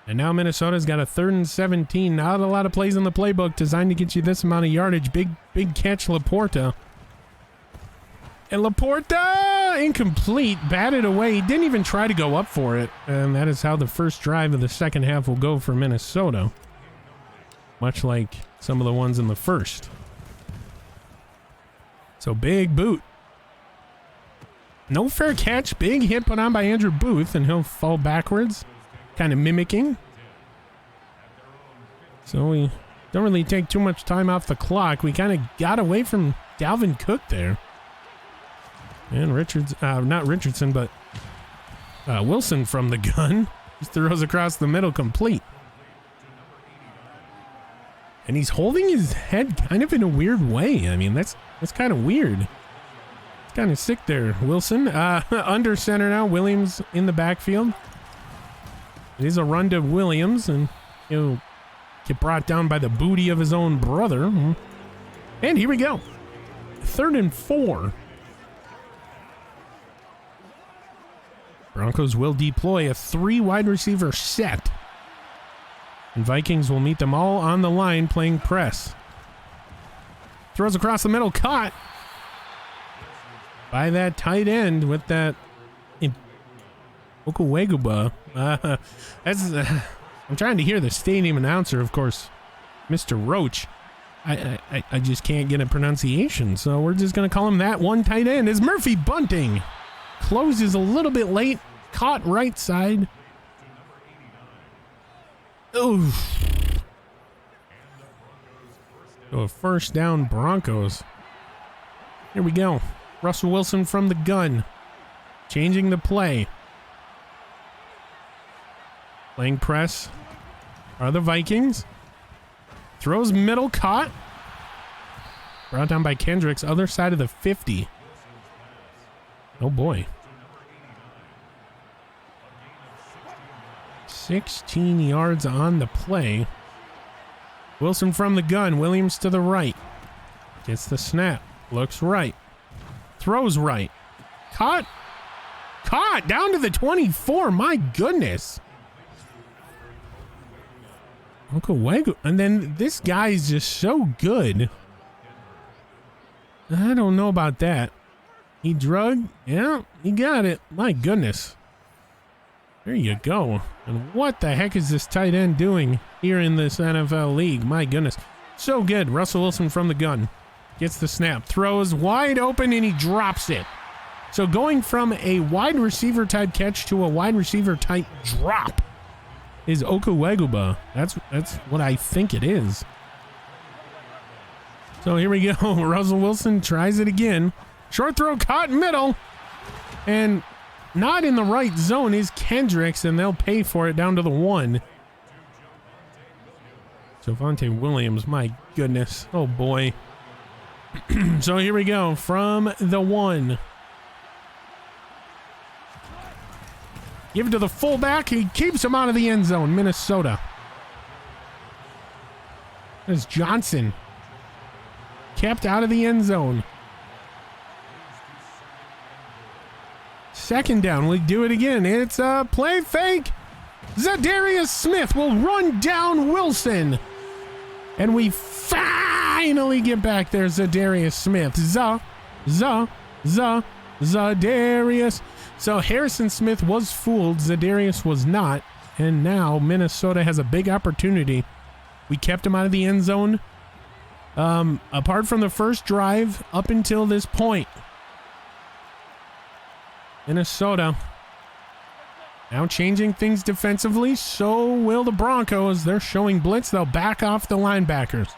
And now Minnesota's got a 3rd and 17. Not a lot of plays in the playbook designed to get you this amount of yardage. Big catch, Laporta. And Laporta, incomplete, batted away. He didn't even try to go up for it. And that is how the first drive of the second half will go for Minnesota. Much like some of the ones in the first. So big boot. No fair catch. Big hit put on by Andrew Booth, and he'll fall backwards, kind of mimicking. So we don't really take too much time off the clock. We kind of got away from Dalvin Cook there. And not Richardson, but Wilson from the gun. Just throws across the middle, complete. And he's holding his head kind of in a weird way. I mean, that's kind of weird. It's kind of sick there, Wilson. Under center now, Williams in the backfield. It is a run to Williams, and he'll get brought down by the booty of his own brother. And here we go. 3rd and 4. Broncos will deploy a 3 wide receiver set. And Vikings will meet them all on the line playing press. Throws across the middle, caught by that tight end with that Okaweguba. I'm trying to hear the stadium announcer, of course, Mr. Roach. I just can't get a pronunciation, so we're just going to call him that. One tight end is Murphy Bunting. Closes a little bit late. Caught right side. Oof. So a first down, Broncos. Here we go. Russell Wilson from the gun. Changing the play. Playing press are the Vikings. Throws middle, caught. Brought down by Kendricks, other side of the 50. Oh boy. 16 yards on the play. Wilson from the gun. Williams to the right. Gets the snap. Looks right. Throws right. Caught. Caught down to the 24. My goodness. Uncle Wego. And then this guy is just so good. I don't know about that. He drug. Yeah, he got it. My goodness. There you go. And what the heck is this tight end doing here in this NFL league? My goodness. So good. Russell Wilson from the gun. Gets the snap. Throws wide open and he drops it. So going from a wide receiver type catch to a wide receiver type drop is Okaweguba. That's what I think it is. So here we go. Russell Wilson tries it again. Short throw caught middle. And not in the right zone is Kendricks, and they'll pay for it down to the 1. Javonte Williams, my goodness. Oh boy. So here we go from the 1. Give it to the fullback. He keeps him out of the end zone. Minnesota. There's Johnson. Kept out of the end zone. Second down. We do it again. It's a play fake. Zadarius Smith will run down Wilson. And we finally get back there. Zadarius Smith. Zadarius. So Harrison Smith was fooled. Zadarius was not. And now Minnesota has a big opportunity. We kept him out of the end zone. Apart from the first drive up until this point. Minnesota now changing things defensively. So will the Broncos. They're showing blitz. They'll back off the linebackers.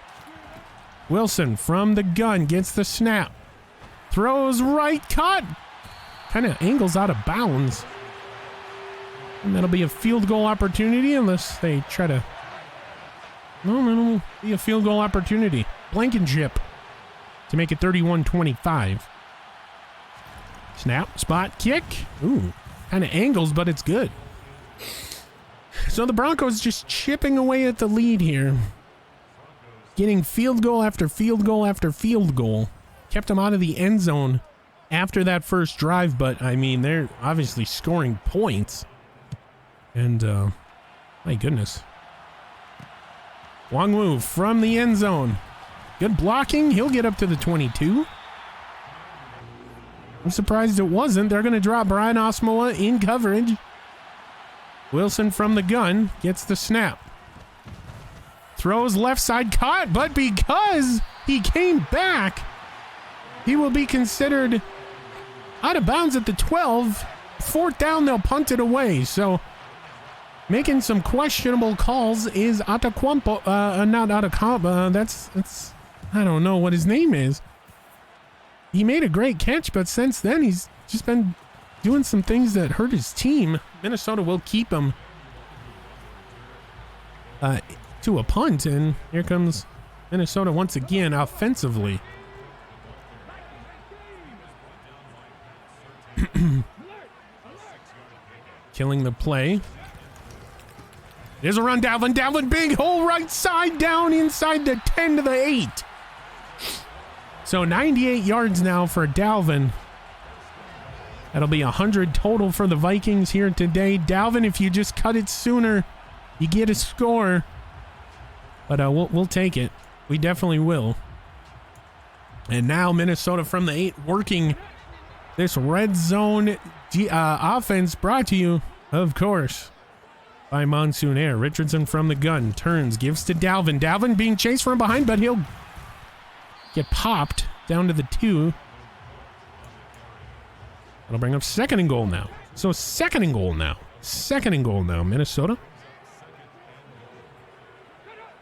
Wilson from the gun gets the snap. Throws right, caught. Kind of angles out of bounds. And that'll be a field goal opportunity unless they try to... No, it'll be a field goal opportunity. Blankenship to make it 31-25. Snap, spot, kick. Ooh, kind of angles, but it's good. So the Broncos just chipping away at the lead here. Getting field goal after field goal after field goal. Kept them out of the end zone after that first drive, but I mean, they're obviously scoring points. And, my goodness. Wong Wu from the end zone. Good blocking. He'll get up to the 22. I'm surprised it wasn't. They're going to drop Brian Osmoa in coverage. Wilson from the gun gets the snap. Throws left side, caught, but because he came back, he will be considered out of bounds at the 12. Fourth down, they'll punt it away. So making some questionable calls is Ataquampo. Not Atacampa. That's I don't know what his name is. He made a great catch, but since then he's just been doing some things that hurt his team. Minnesota will keep him to a punt, and here comes Minnesota once again offensively. Killing the play. There's a run, Dalvin. Dalvin, big hole right side, down inside the 10 to the 8. So 98 yards now for Dalvin. That'll be 100 total for the Vikings here today. Dalvin, if you just cut it sooner, you get a score. But we'll take it. We definitely will. And now Minnesota from the 8 working this red zone offense brought to you of course, by Monsoon Air. Richardson from the gun, turns, gives to Dalvin. Dalvin being chased from behind, but he'll get popped down to the 2. That'll bring up 2nd and goal now. So 2nd and goal now. 2nd and goal now, Minnesota.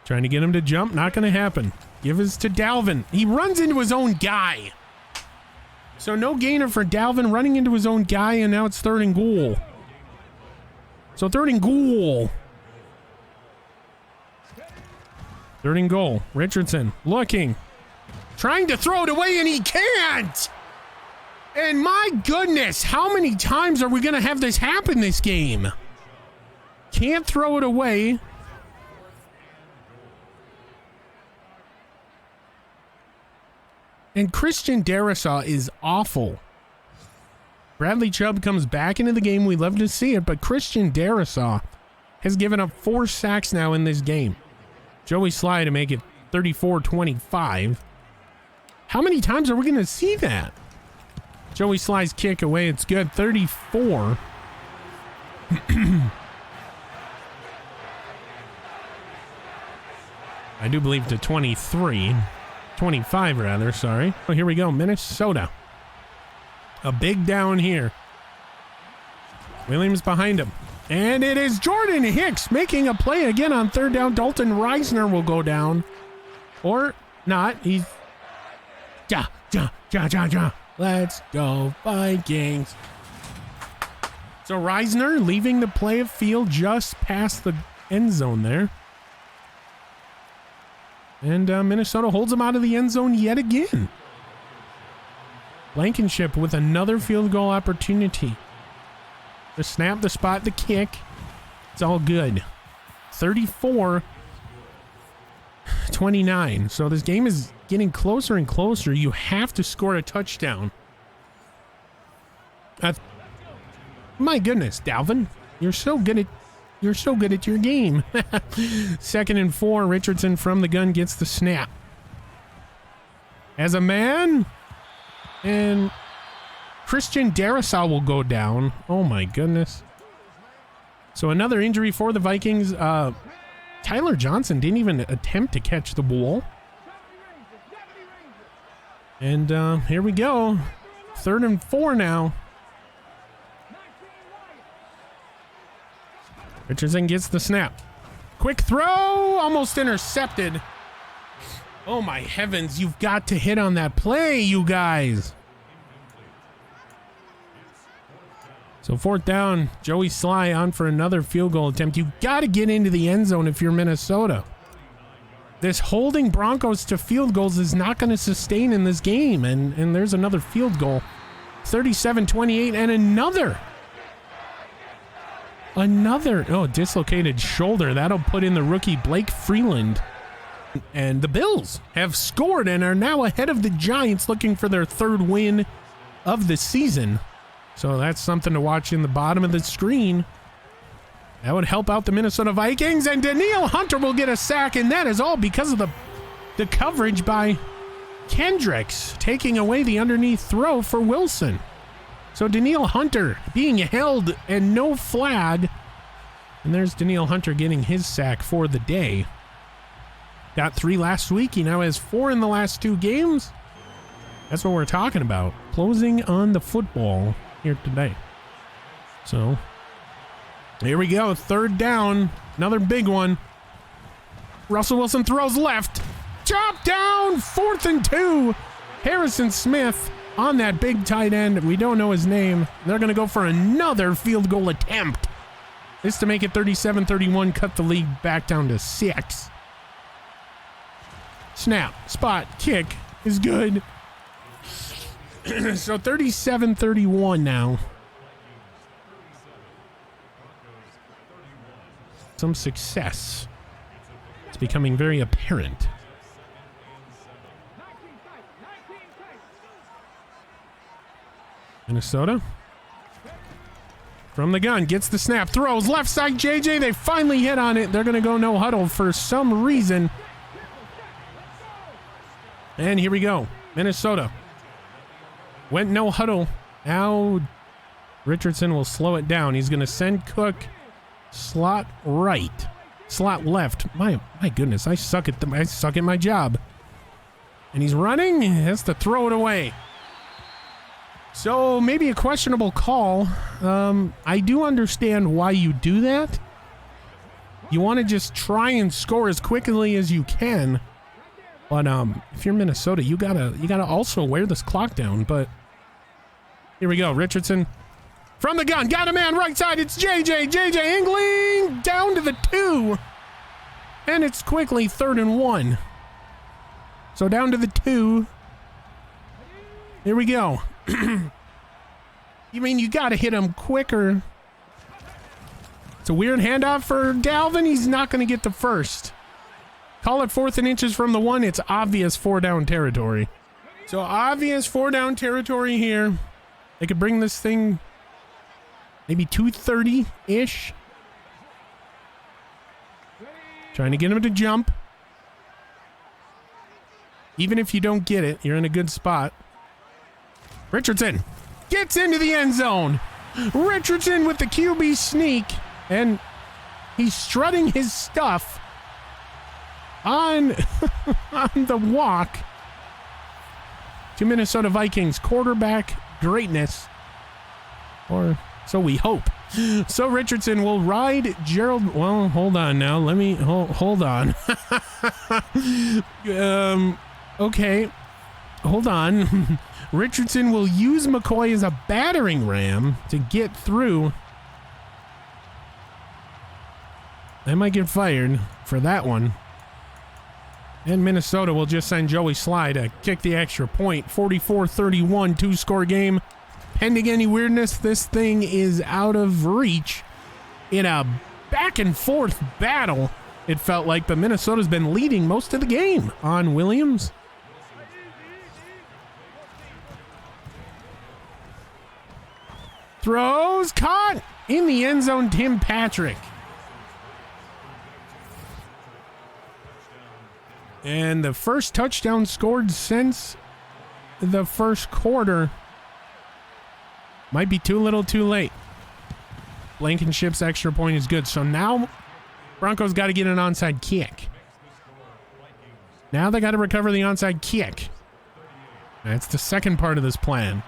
Trying to get him to jump, not going to happen. Give us to Dalvin. He runs into his own guy. So no gainer for Dalvin, running into his own guy, and now it's 3rd and goal. So 3rd and goal. 3rd and goal. Richardson looking. Trying to throw it away, and he can't! And my goodness, how many times are we going to have this happen this game? Can't throw it away. And Christian Darrisaw is awful. Bradley Chubb comes back into the game. We love to see it, but Christian Darrisaw has given up 4 sacks now in this game. Joey Sly to make it 34-25. How many times are we going to see that? Joey Sly's kick away. It's good. 34. I do believe to 23. 25 rather, sorry. Oh, here we go. Minnesota. A big down here. Williams behind him. And it is Jordan Hicks making a play again on 3rd down. Dalton Reisner will go down. Or not. He's... Ja. Let's go, Vikings. So Reisner leaving the play of field just past the end zone there. And Minnesota holds him out of the end zone yet again. Blankenship with another field goal opportunity. The snap, the spot, the kick. It's all good. 34-29. So this game is getting closer and closer. You have to score a touchdown. My goodness, Dalvin. You're so good at your game. 2nd and 4. Richardson from the gun gets the snap. As a man. And Christian Darrisaw will go down. Oh my goodness. So another injury for the Vikings. Tyler Johnson didn't even attempt to catch the ball. And here we go. 3rd and 4 now. Richardson gets the snap. Quick throw, almost intercepted. Oh my heavens, you've got to hit on that play, you guys. So 4th down, Joey Sly on for another field goal attempt. You've got to get into the end zone if you're Minnesota. This holding Broncos to field goals is not going to sustain in this game. And there's another field goal. 37-28 and another dislocated shoulder. That'll put in the rookie Blake Freeland. And the Bills have scored and are now ahead of the Giants, looking for their 3rd win of the season. So that's something to watch in the bottom of the screen. That would help out the Minnesota Vikings, and Danielle Hunter will get a sack, and that is all because of the coverage by Kendricks, taking away the underneath throw for Wilson. So Danielle Hunter being held and no flag. And there's Danielle Hunter getting his sack for the day. Got 3 last week. He now has 4 in the last 2 games. That's what we're talking about. Closing on the football here today. So here we go. 3rd down. Another big one. Russell Wilson throws left. Chop down. 4th and 2. Harrison Smith on that big tight end. We don't know his name. They're going to go for another field goal attempt. This to make it 37-31, cut the lead back down to 6. Snap, spot, kick is good. So 37-31 now. Some success. It's becoming very apparent. Minnesota. From the gun, gets the snap, throws left side JJ. They finally hit on it. They're going to go no huddle for some reason. And here we go. Minnesota went no huddle. Now Richardson will slow it down. He's going to send Cook slot right, slot left. My goodness, I suck at my job. And he's running. He has to throw it away. So maybe a questionable call. I do understand why you do that. You want to just try and score as quickly as you can. But if you're Minnesota, you gotta also wear this clock down. But here we go. Richardson from the gun. Got a man right side. It's JJ. JJ angling down to the 2. And it's quickly 3rd and 1. So down to the 2. Here we go. You mean you got to hit him quicker. It's a weird handoff for Dalvin. He's not going to get the first. Call it 4th and inches from the 1. It's obvious 4-down territory. So obvious 4-down territory here. They could bring this thing maybe 230-ish. Trying to get him to jump. Even if you don't get it, you're in a good spot. Richardson gets into the end zone. Richardson with the QB sneak. And he's strutting his stuff on, on the walk to Minnesota Vikings quarterback greatness. Or so we hope. So Richardson will ride Gerald. Well, hold on now. Let me hold on. Okay. Hold on. Richardson will use McCoy as a battering ram to get through. They might get fired for that one. And Minnesota will just send Joey Sly to kick the extra point. 44-31, 2-score game. Pending any weirdness, this thing is out of reach in a back-and-forth battle, it felt like, but Minnesota's been leading most of the game on Williams. Throws, caught in the end zone, Tim Patrick. And the first touchdown scored since the first quarter. Might be too little too late. Blankenship's extra point is good. So now Broncos got to get an onside kick. Now they got to recover the onside kick. That's the second part of this plan.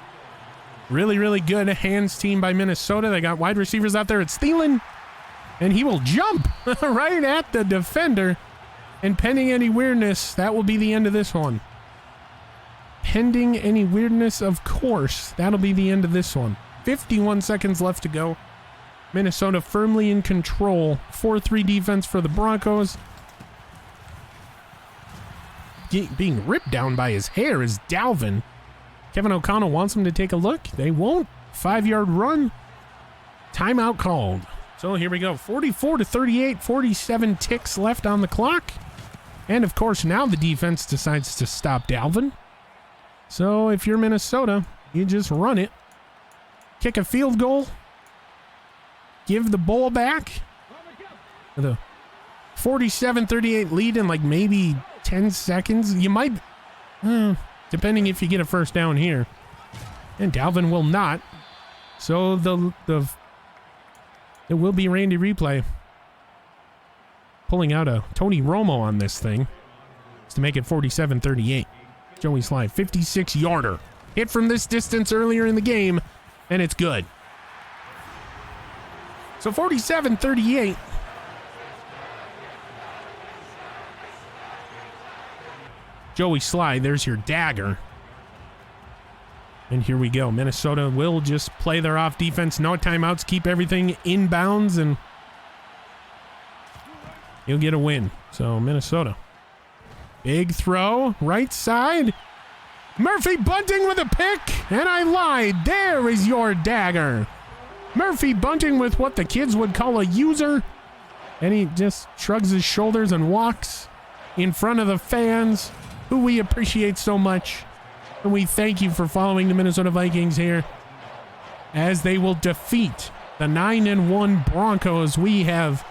Really, really good hands team by Minnesota. They got wide receivers out there. It's Thielen. And he will jump right at the defender. And pending any weirdness, that will be the end of this one. Pending any weirdness, of course, that'll be the end of this one. 51 seconds left to go. Minnesota firmly in control. 4-3 defense for the Broncos. Being ripped down by his hair is Dalvin. Kevin O'Connell wants him to take a look. They won't. 5-yard run. Timeout called. So here we go. 44-38, 47 ticks left on the clock. And of course, now the defense decides to stop Dalvin. So if you're Minnesota, you just run it. Kick a field goal. Give the ball back. With a 47-38 lead in like maybe 10 seconds. You might, depending if you get a first down here. And Dalvin will not. So it will be Randy replay. Pulling out a Tony Romo on this thing. To make it 47-38. Joey Sly, 56-yarder. Hit from this distance earlier in the game, and it's good. So 47-38. Joey Sly, there's your dagger. And here we go. Minnesota will just play their off defense. No timeouts. Keep everything in bounds, and you'll get a win. So Minnesota. Big throw. Right side. Murphy Bunting with a pick. And I lied. There is your dagger. Murphy Bunting with what the kids would call a user. And he just shrugs his shoulders and walks in front of the fans, who we appreciate so much. And we thank you for following the Minnesota Vikings here as they will defeat the 9-1 Broncos. We have,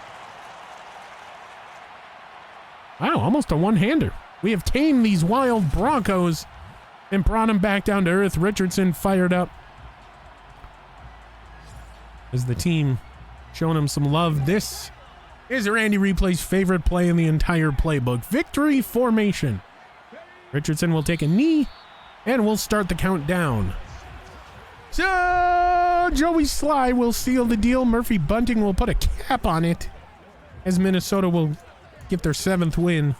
wow, almost a one-hander. We have tamed these wild Broncos and brought them back down to earth. Richardson fired up. as the team showing him some love. This is Randy Replay's favorite play in the entire playbook. Victory formation. Richardson will take a knee, and we'll start the countdown. So Joey Sly will seal the deal. Murphy Bunting will put a cap on it, as Minnesota will get their 7th win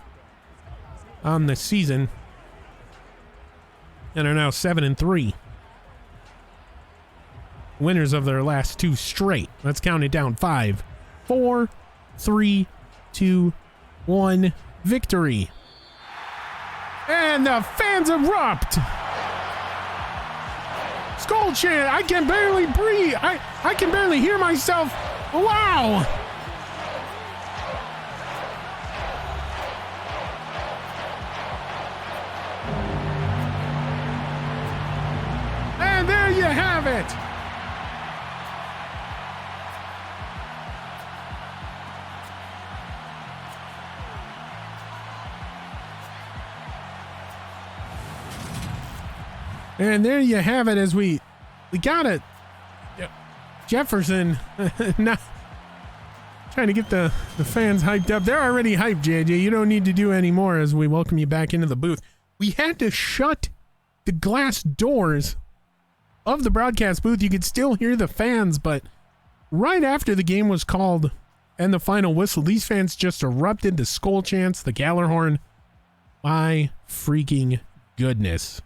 on the season and are now 7-3. Winners of their last 2 straight. Let's count it down. 5, 4, 3, 2, 1. Victory. And the fans erupt. Skull chant. I can barely breathe. I can barely hear myself. Wow. And there you have it. And there you have it, as we got it. Jefferson, not trying to get the fans hyped up. They're already hyped, JJ. You don't need to do any more as we welcome you back into the booth. We had to shut the glass doors of the broadcast booth. You could still hear the fans, but right after the game was called and the final whistle, these fans just erupted. The skull chants, the Gallarhorn. My freaking goodness.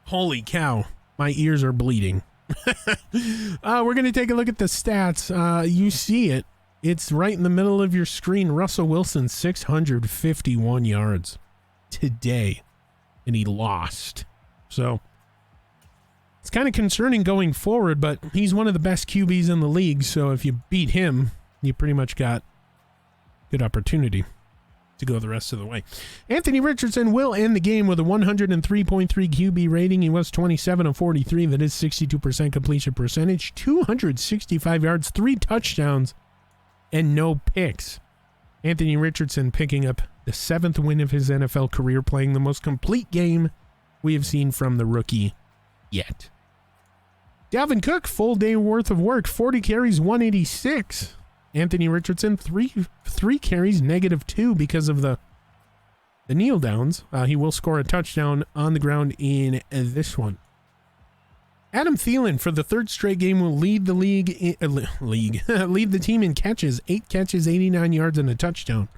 Holy cow, my ears are bleeding. We're going to take a look at the stats. You see it. It's right in the middle of your screen. Russell Wilson, 651 yards today, and he lost. So it's kind of concerning going forward, but he's one of the best QBs in the league, so if you beat him, you pretty much got good opportunity to go the rest of the way. Anthony Richardson will end the game with a 103.3 QB rating. He was 27 of 43. That is 62% completion percentage. 265 yards, 3 touchdowns, and no picks. Anthony Richardson picking up the 7th win of his NFL career, playing the most complete game we have seen from the rookie yet. Dalvin Cook, full day worth of work, 40 carries, 186. Anthony Richardson, three carries, -2 because of the kneel downs. He will score a touchdown on the ground in this one. Adam Thielen, for the 3rd straight game, will lead the lead the team in catches. 8 catches, 89 yards, and a touchdown.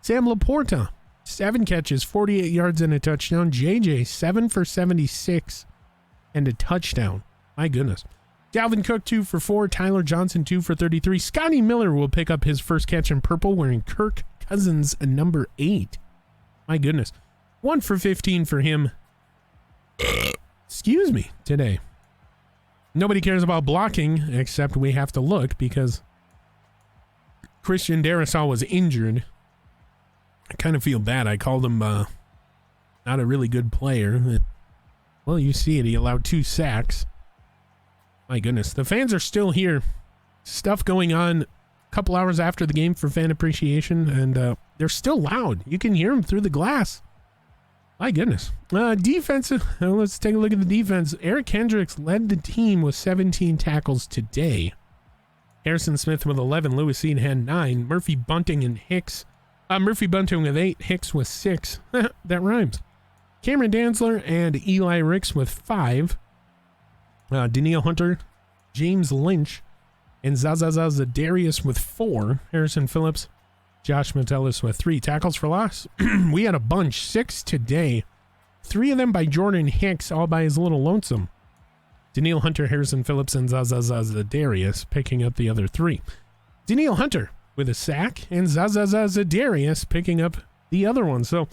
Sam Laporta, 7 catches, 48 yards, and a touchdown. JJ, 7 for 76 and a touchdown. My goodness. Dalvin Cook, 2 for 4. Tyler Johnson, 2 for 33. Scotty Miller will pick up his first catch in purple, wearing Kirk Cousins number 8. My goodness. 1 for 15 for him. Excuse me, today. Nobody cares about blocking, except we have to look because Christian Darrisaw was injured. I kind of feel bad. I called him not a really good player. Well, you see it. He allowed 2 sacks. My goodness. The fans are still here. Stuff going on a couple hours after the game for fan appreciation, and they're still loud. You can hear them through the glass. My goodness. Defensive. Let's take a look at the defense. Eric Hendricks led the team with 17 tackles today. Harrison Smith with 11. Lewis Seed had 9. Murphy Bunting and Hicks. Murphy Bunting with 8. Hicks with 6. That rhymes. Cameron Dantzler and Eli Ricks with 5. Danielle Hunter, James Lynch, and Zadarius with 4. Harrison Phillips, Josh Metellus with 3. Tackles for loss. We had a bunch. 6 today. 3 of them by Jordan Hicks, all by his little lonesome. Danielle Hunter, Harrison Phillips, and Zadarius picking up the other 3. Danielle Hunter with a sack, and Zadarius picking up the other one. So,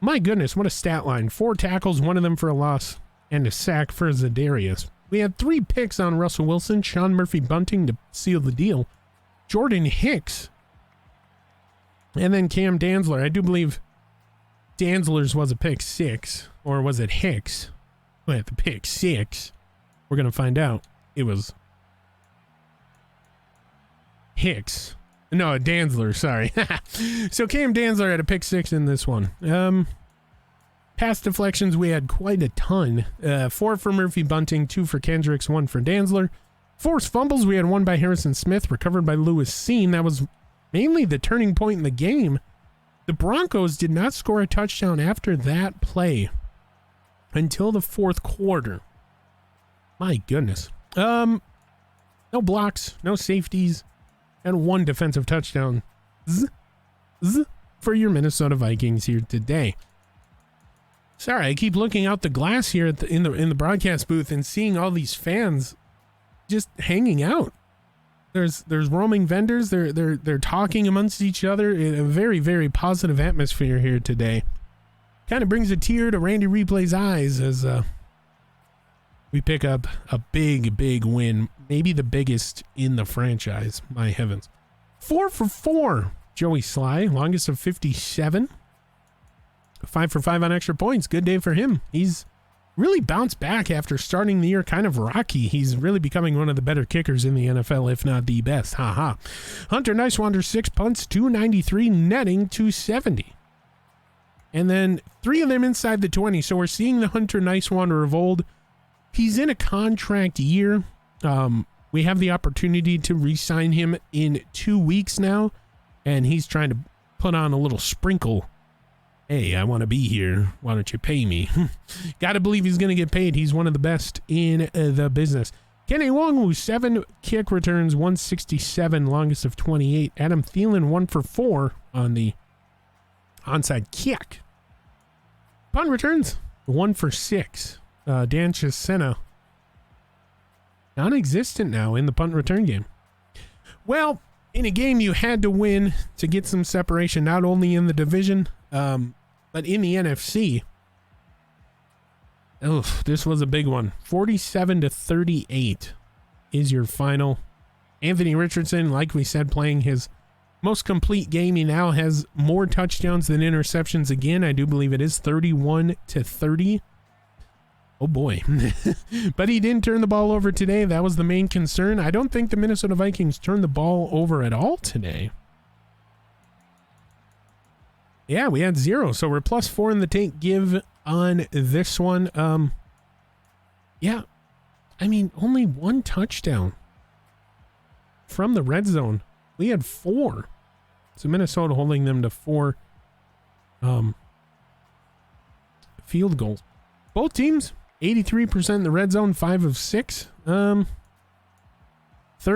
my goodness, what a stat line. 4 tackles, 1 of them for a loss, and a sack for Zadarius. We had 3 picks on Russell Wilson, Sean Murphy Bunting to seal the deal, Jordan Hicks, and then Cam Dantzler. I do believe Dantzler's was a pick 6, or was it Hicks? Well, the pick 6. We're going to find out. It was Hicks. No, Dantzler, sorry. So Cam Dantzler had a pick 6 in this one. Pass deflections, we had quite a ton. 4 for Murphy Bunting, 2 for Kendricks, 1 for Danzler. Forced fumbles, we had 1 by Harrison Smith, recovered by Lewis Seen. That was mainly the turning point in the game. The Broncos did not score a touchdown after that play until the 4th quarter. My goodness. No blocks, no safeties, and 1 defensive touchdown for your Minnesota Vikings here today. Sorry, I keep looking out the glass here at in the broadcast booth and seeing all these fans just hanging out. There's roaming vendors. They're talking amongst each other in a very, very positive atmosphere here today. Kind of brings a tear to Randy Replay's eyes as we pick up a big win, maybe the biggest in the franchise. My heavens, 4 for 4. Joey Sly, longest of 57. 5 for 5 on extra points. Good day for him. He's really bounced back after starting the year kind of rocky. He's really becoming one of the better kickers in the NFL, if not the best. Haha. Hunter Nicewander, 6 punts, 293, netting 270. And then 3 of them inside the 20. So we're seeing the Hunter Nicewander of old. He's in a contract year. We have the opportunity to re-sign him in 2 weeks now. And he's trying to put on a little sprinkle. Hey, I want to be here. Why don't you pay me? Got to believe he's going to get paid. He's one of the best in the business. Kenny Longwu, 7 kick returns, 167, longest of 28. Adam Thielen, 1 for 4 on the onside kick. Punt returns, 1 for 6. Dan Chisena, non-existent now in the punt return game. Well, in a game you had to win to get some separation, not only in the division, but in the NFC. Oh, this was a big one. 47-38 is your final. Anthony Richardson, like we said, playing his most complete game. He now has more touchdowns than interceptions again. I do believe it is 31-30. Oh boy. But he didn't turn the ball over today. That was the main concern. I don't think the Minnesota Vikings turned the ball over at all today. Yeah, we had 0, so we're +4 in the tank give on this one. Yeah, I mean, only 1 touchdown from the red zone. We had 4. So Minnesota holding them to 4 field goals. Both teams, 83% in the red zone, 5 of 6. Third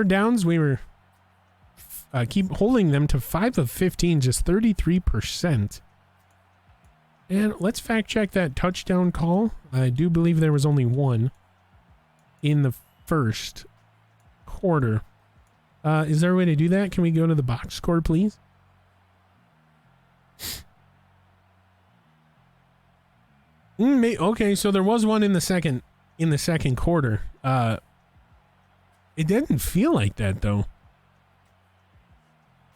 downs, we were keep holding them to 5 of 15, just 33%. And let's fact check that touchdown call. I do believe there was only 1 in the first quarter. Is there a way to do that? Can we go to the box score, please? Okay, so there was 1 in the second quarter. It didn't feel like that though.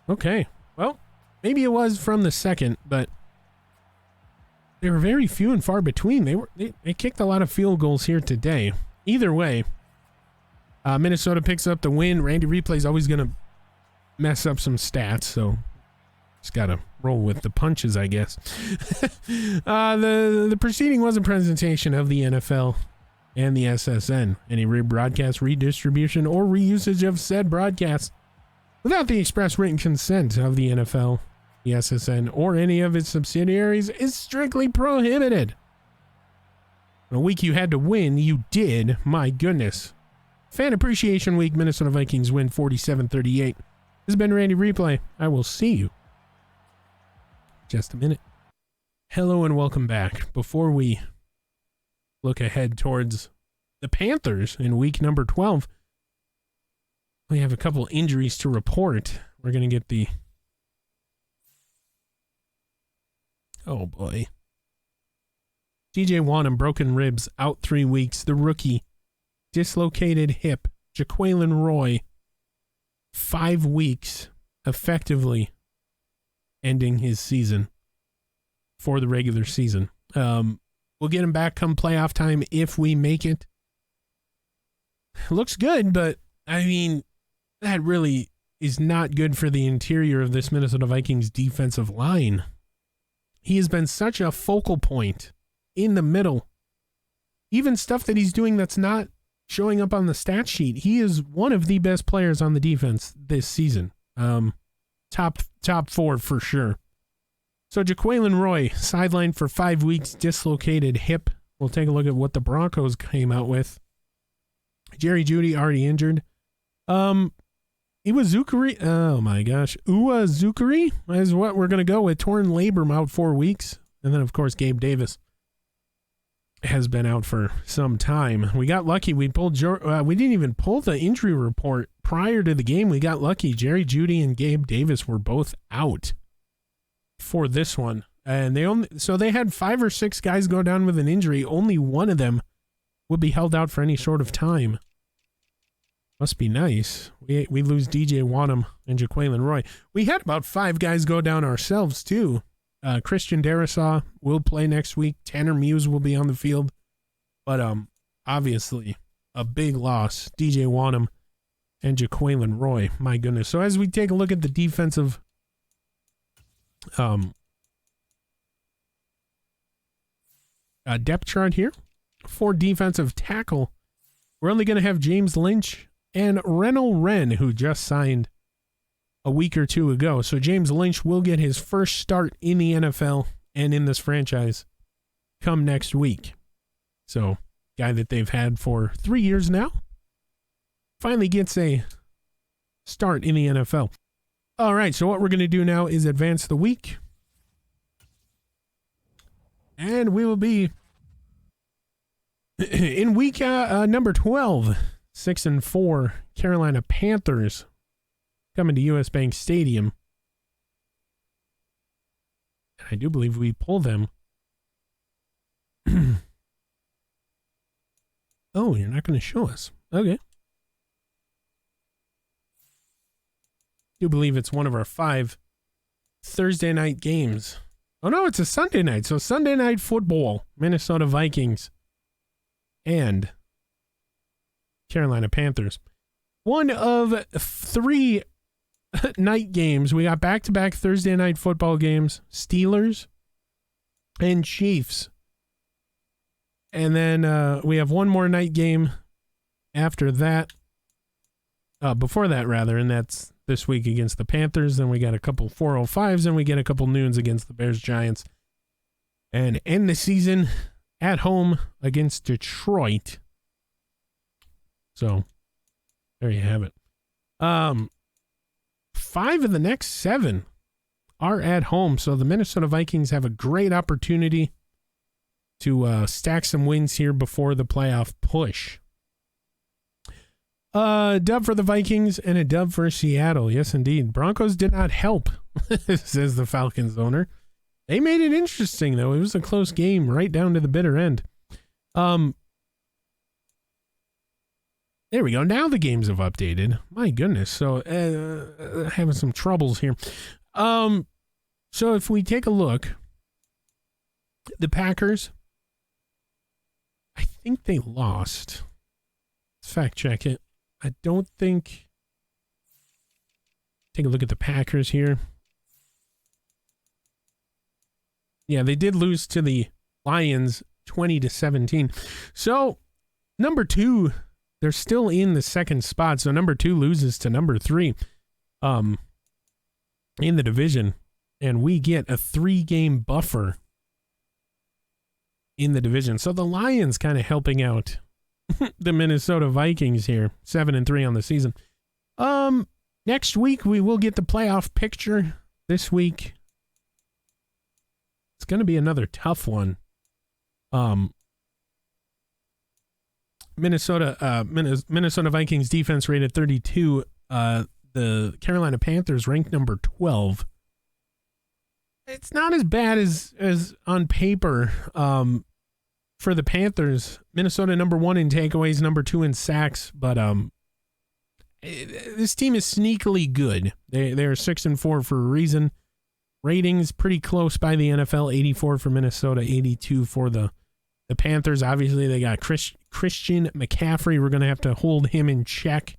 Okay, well, maybe it was from the second, but they were very few and far between. They kicked a lot of field goals here today. Either way, Minnesota picks up the win. Randy Replay's always going to mess up some stats, so just got to roll with the punches, I guess. The proceeding was a presentation of the NFL and the SSN. Any rebroadcast, redistribution, or reusage of said broadcast without the express written consent of the NFL, the SSN, or any of its subsidiaries is strictly prohibited. In a week you had to win, you did. My goodness. Fan Appreciation Week, Minnesota Vikings win 47-38. This has been Randy Replay. I will see you in just a minute. Hello and welcome back. Before we look ahead towards the Panthers in week number 12, we have a couple injuries to report. We're going to get the... Oh, boy. TJ Wanham, broken ribs, out 3 weeks. The rookie, dislocated hip. Jaquelin Roy, 5 weeks, effectively ending his season for the regular season. We'll get him back come playoff time if we make it. Looks good, but, I mean... that really is not good for the interior of this Minnesota Vikings defensive line. He has been such a focal point in the middle. Even stuff that he's doing that's not showing up on the stat sheet. He is one of the best players on the defense this season. Top 4 for sure. So Jaquelin Roy, sidelined for 5 weeks, dislocated hip. We'll take a look at what the Broncos came out with. Jerry Jeudy already injured. Iwazukari, oh my gosh. Uwazukari is what we're going to go with. Torn labrum out 4 weeks. And then, of course, Gabe Davis has been out for some time. We got lucky. We didn't even pull the injury report prior to the game. We got lucky. Jerry Jeudy and Gabe Davis were both out for this one. And they had 5 or 6 guys go down with an injury. Only one of them would be held out for any sort of time. Must be nice. We lose DJ Wanham and Jaquelin Roy. We had about 5 guys go down ourselves, too. Christian Darrisaw will play next week. Tanner Muse will be on the field. But obviously, a big loss. DJ Wanham and Jaquelin Roy. My goodness. So as we take a look at the defensive depth chart here, for defensive tackle, we're only going to have James Lynch and Renell Wren, who just signed a week or 2 ago. So James Lynch will get his first start in the NFL and in this franchise come next week. So, guy that they've had for 3 years now finally gets a start in the NFL. All right, so what we're going to do now is advance the week. And we will be in week number 12, 6-4, Carolina Panthers coming to US Bank Stadium. I do believe we pull them. Oh, you're not going to show us. Okay. I do believe it's one of our 5 Thursday night games. Oh, no, it's a Sunday night. So Sunday night football, Minnesota Vikings and Carolina Panthers. One of 3 night games. We got back-to-back Thursday night football games. Steelers and Chiefs. And then we have one more night game after that. Before that, rather, and that's this week against the Panthers. Then we got a couple 405s, and we get a couple noons against the Bears Giants. And end the season at home against Detroit. So, there you have it. 5 of the next 7 are at home. So the Minnesota Vikings have a great opportunity to stack some wins here before the playoff push. Dub for the Vikings and a dub for Seattle. Yes, indeed. Broncos did not help, says the Falcons owner. They made it interesting, though. It was a close game right down to the bitter end. There we go. Now the games have updated. My goodness. So, having some troubles here. So if we take a look, the Packers, I think they lost. Let's fact check it. I don't think. Take a look at the Packers here. Yeah, they did lose to the Lions 20-17. So, number 2, they're still in the second spot. So, number 2 loses to number 3 in the division. And we get a 3-game buffer in the division. So, the Lions kind of helping out the Minnesota Vikings here. 7-3 on the season. Next week, we will get the playoff picture. This week, it's going to be another tough one. Minnesota Vikings defense rated 32. The Carolina Panthers ranked number 12. It's not as bad as on paper. For the Panthers, Minnesota number 1 in takeaways, number 2 in sacks, but this team is sneakily good. They're 6-4 for a reason. Ratings pretty close by the NFL. 84 for Minnesota, 82 for the Panthers. Obviously, they got Christian McCaffrey. We're going to have to hold him in check.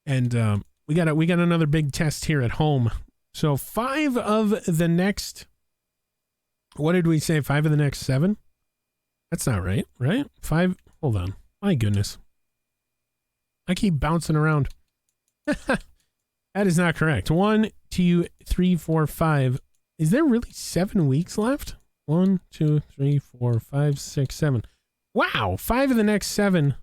And we got another big test here at home. So 5 of the next, what did we say? 5 of the next 7? That's not right, right? 5. Hold on. My goodness. I keep bouncing around. That is not correct. 1, 2, 3, 4, 5. Is there really 7 weeks left? 1, 2, 3, 4, 5, 6, 7. Wow. 5 of the next 7.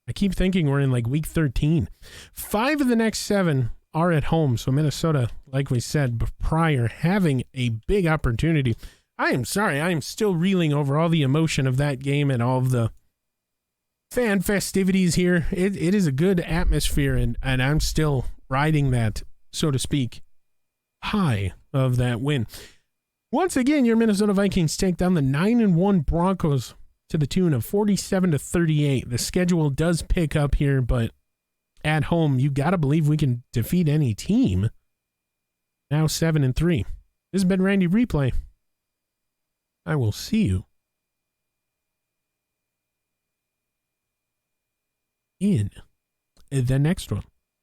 I keep thinking we're in like week 13. 5 of the next 7 are at home. So Minnesota, like we said prior, having a big opportunity. I am sorry. I am still reeling over all the emotion of that game and all of the fan festivities here. It is a good atmosphere, and I'm still riding that, so to speak, high of that win. Once again, your Minnesota Vikings take down the 9-1 Broncos to the tune of 47-38. The schedule does pick up here, but at home, you got to believe we can defeat any team. Now 7-3. This has been Randy Replay. I will see you in the next one.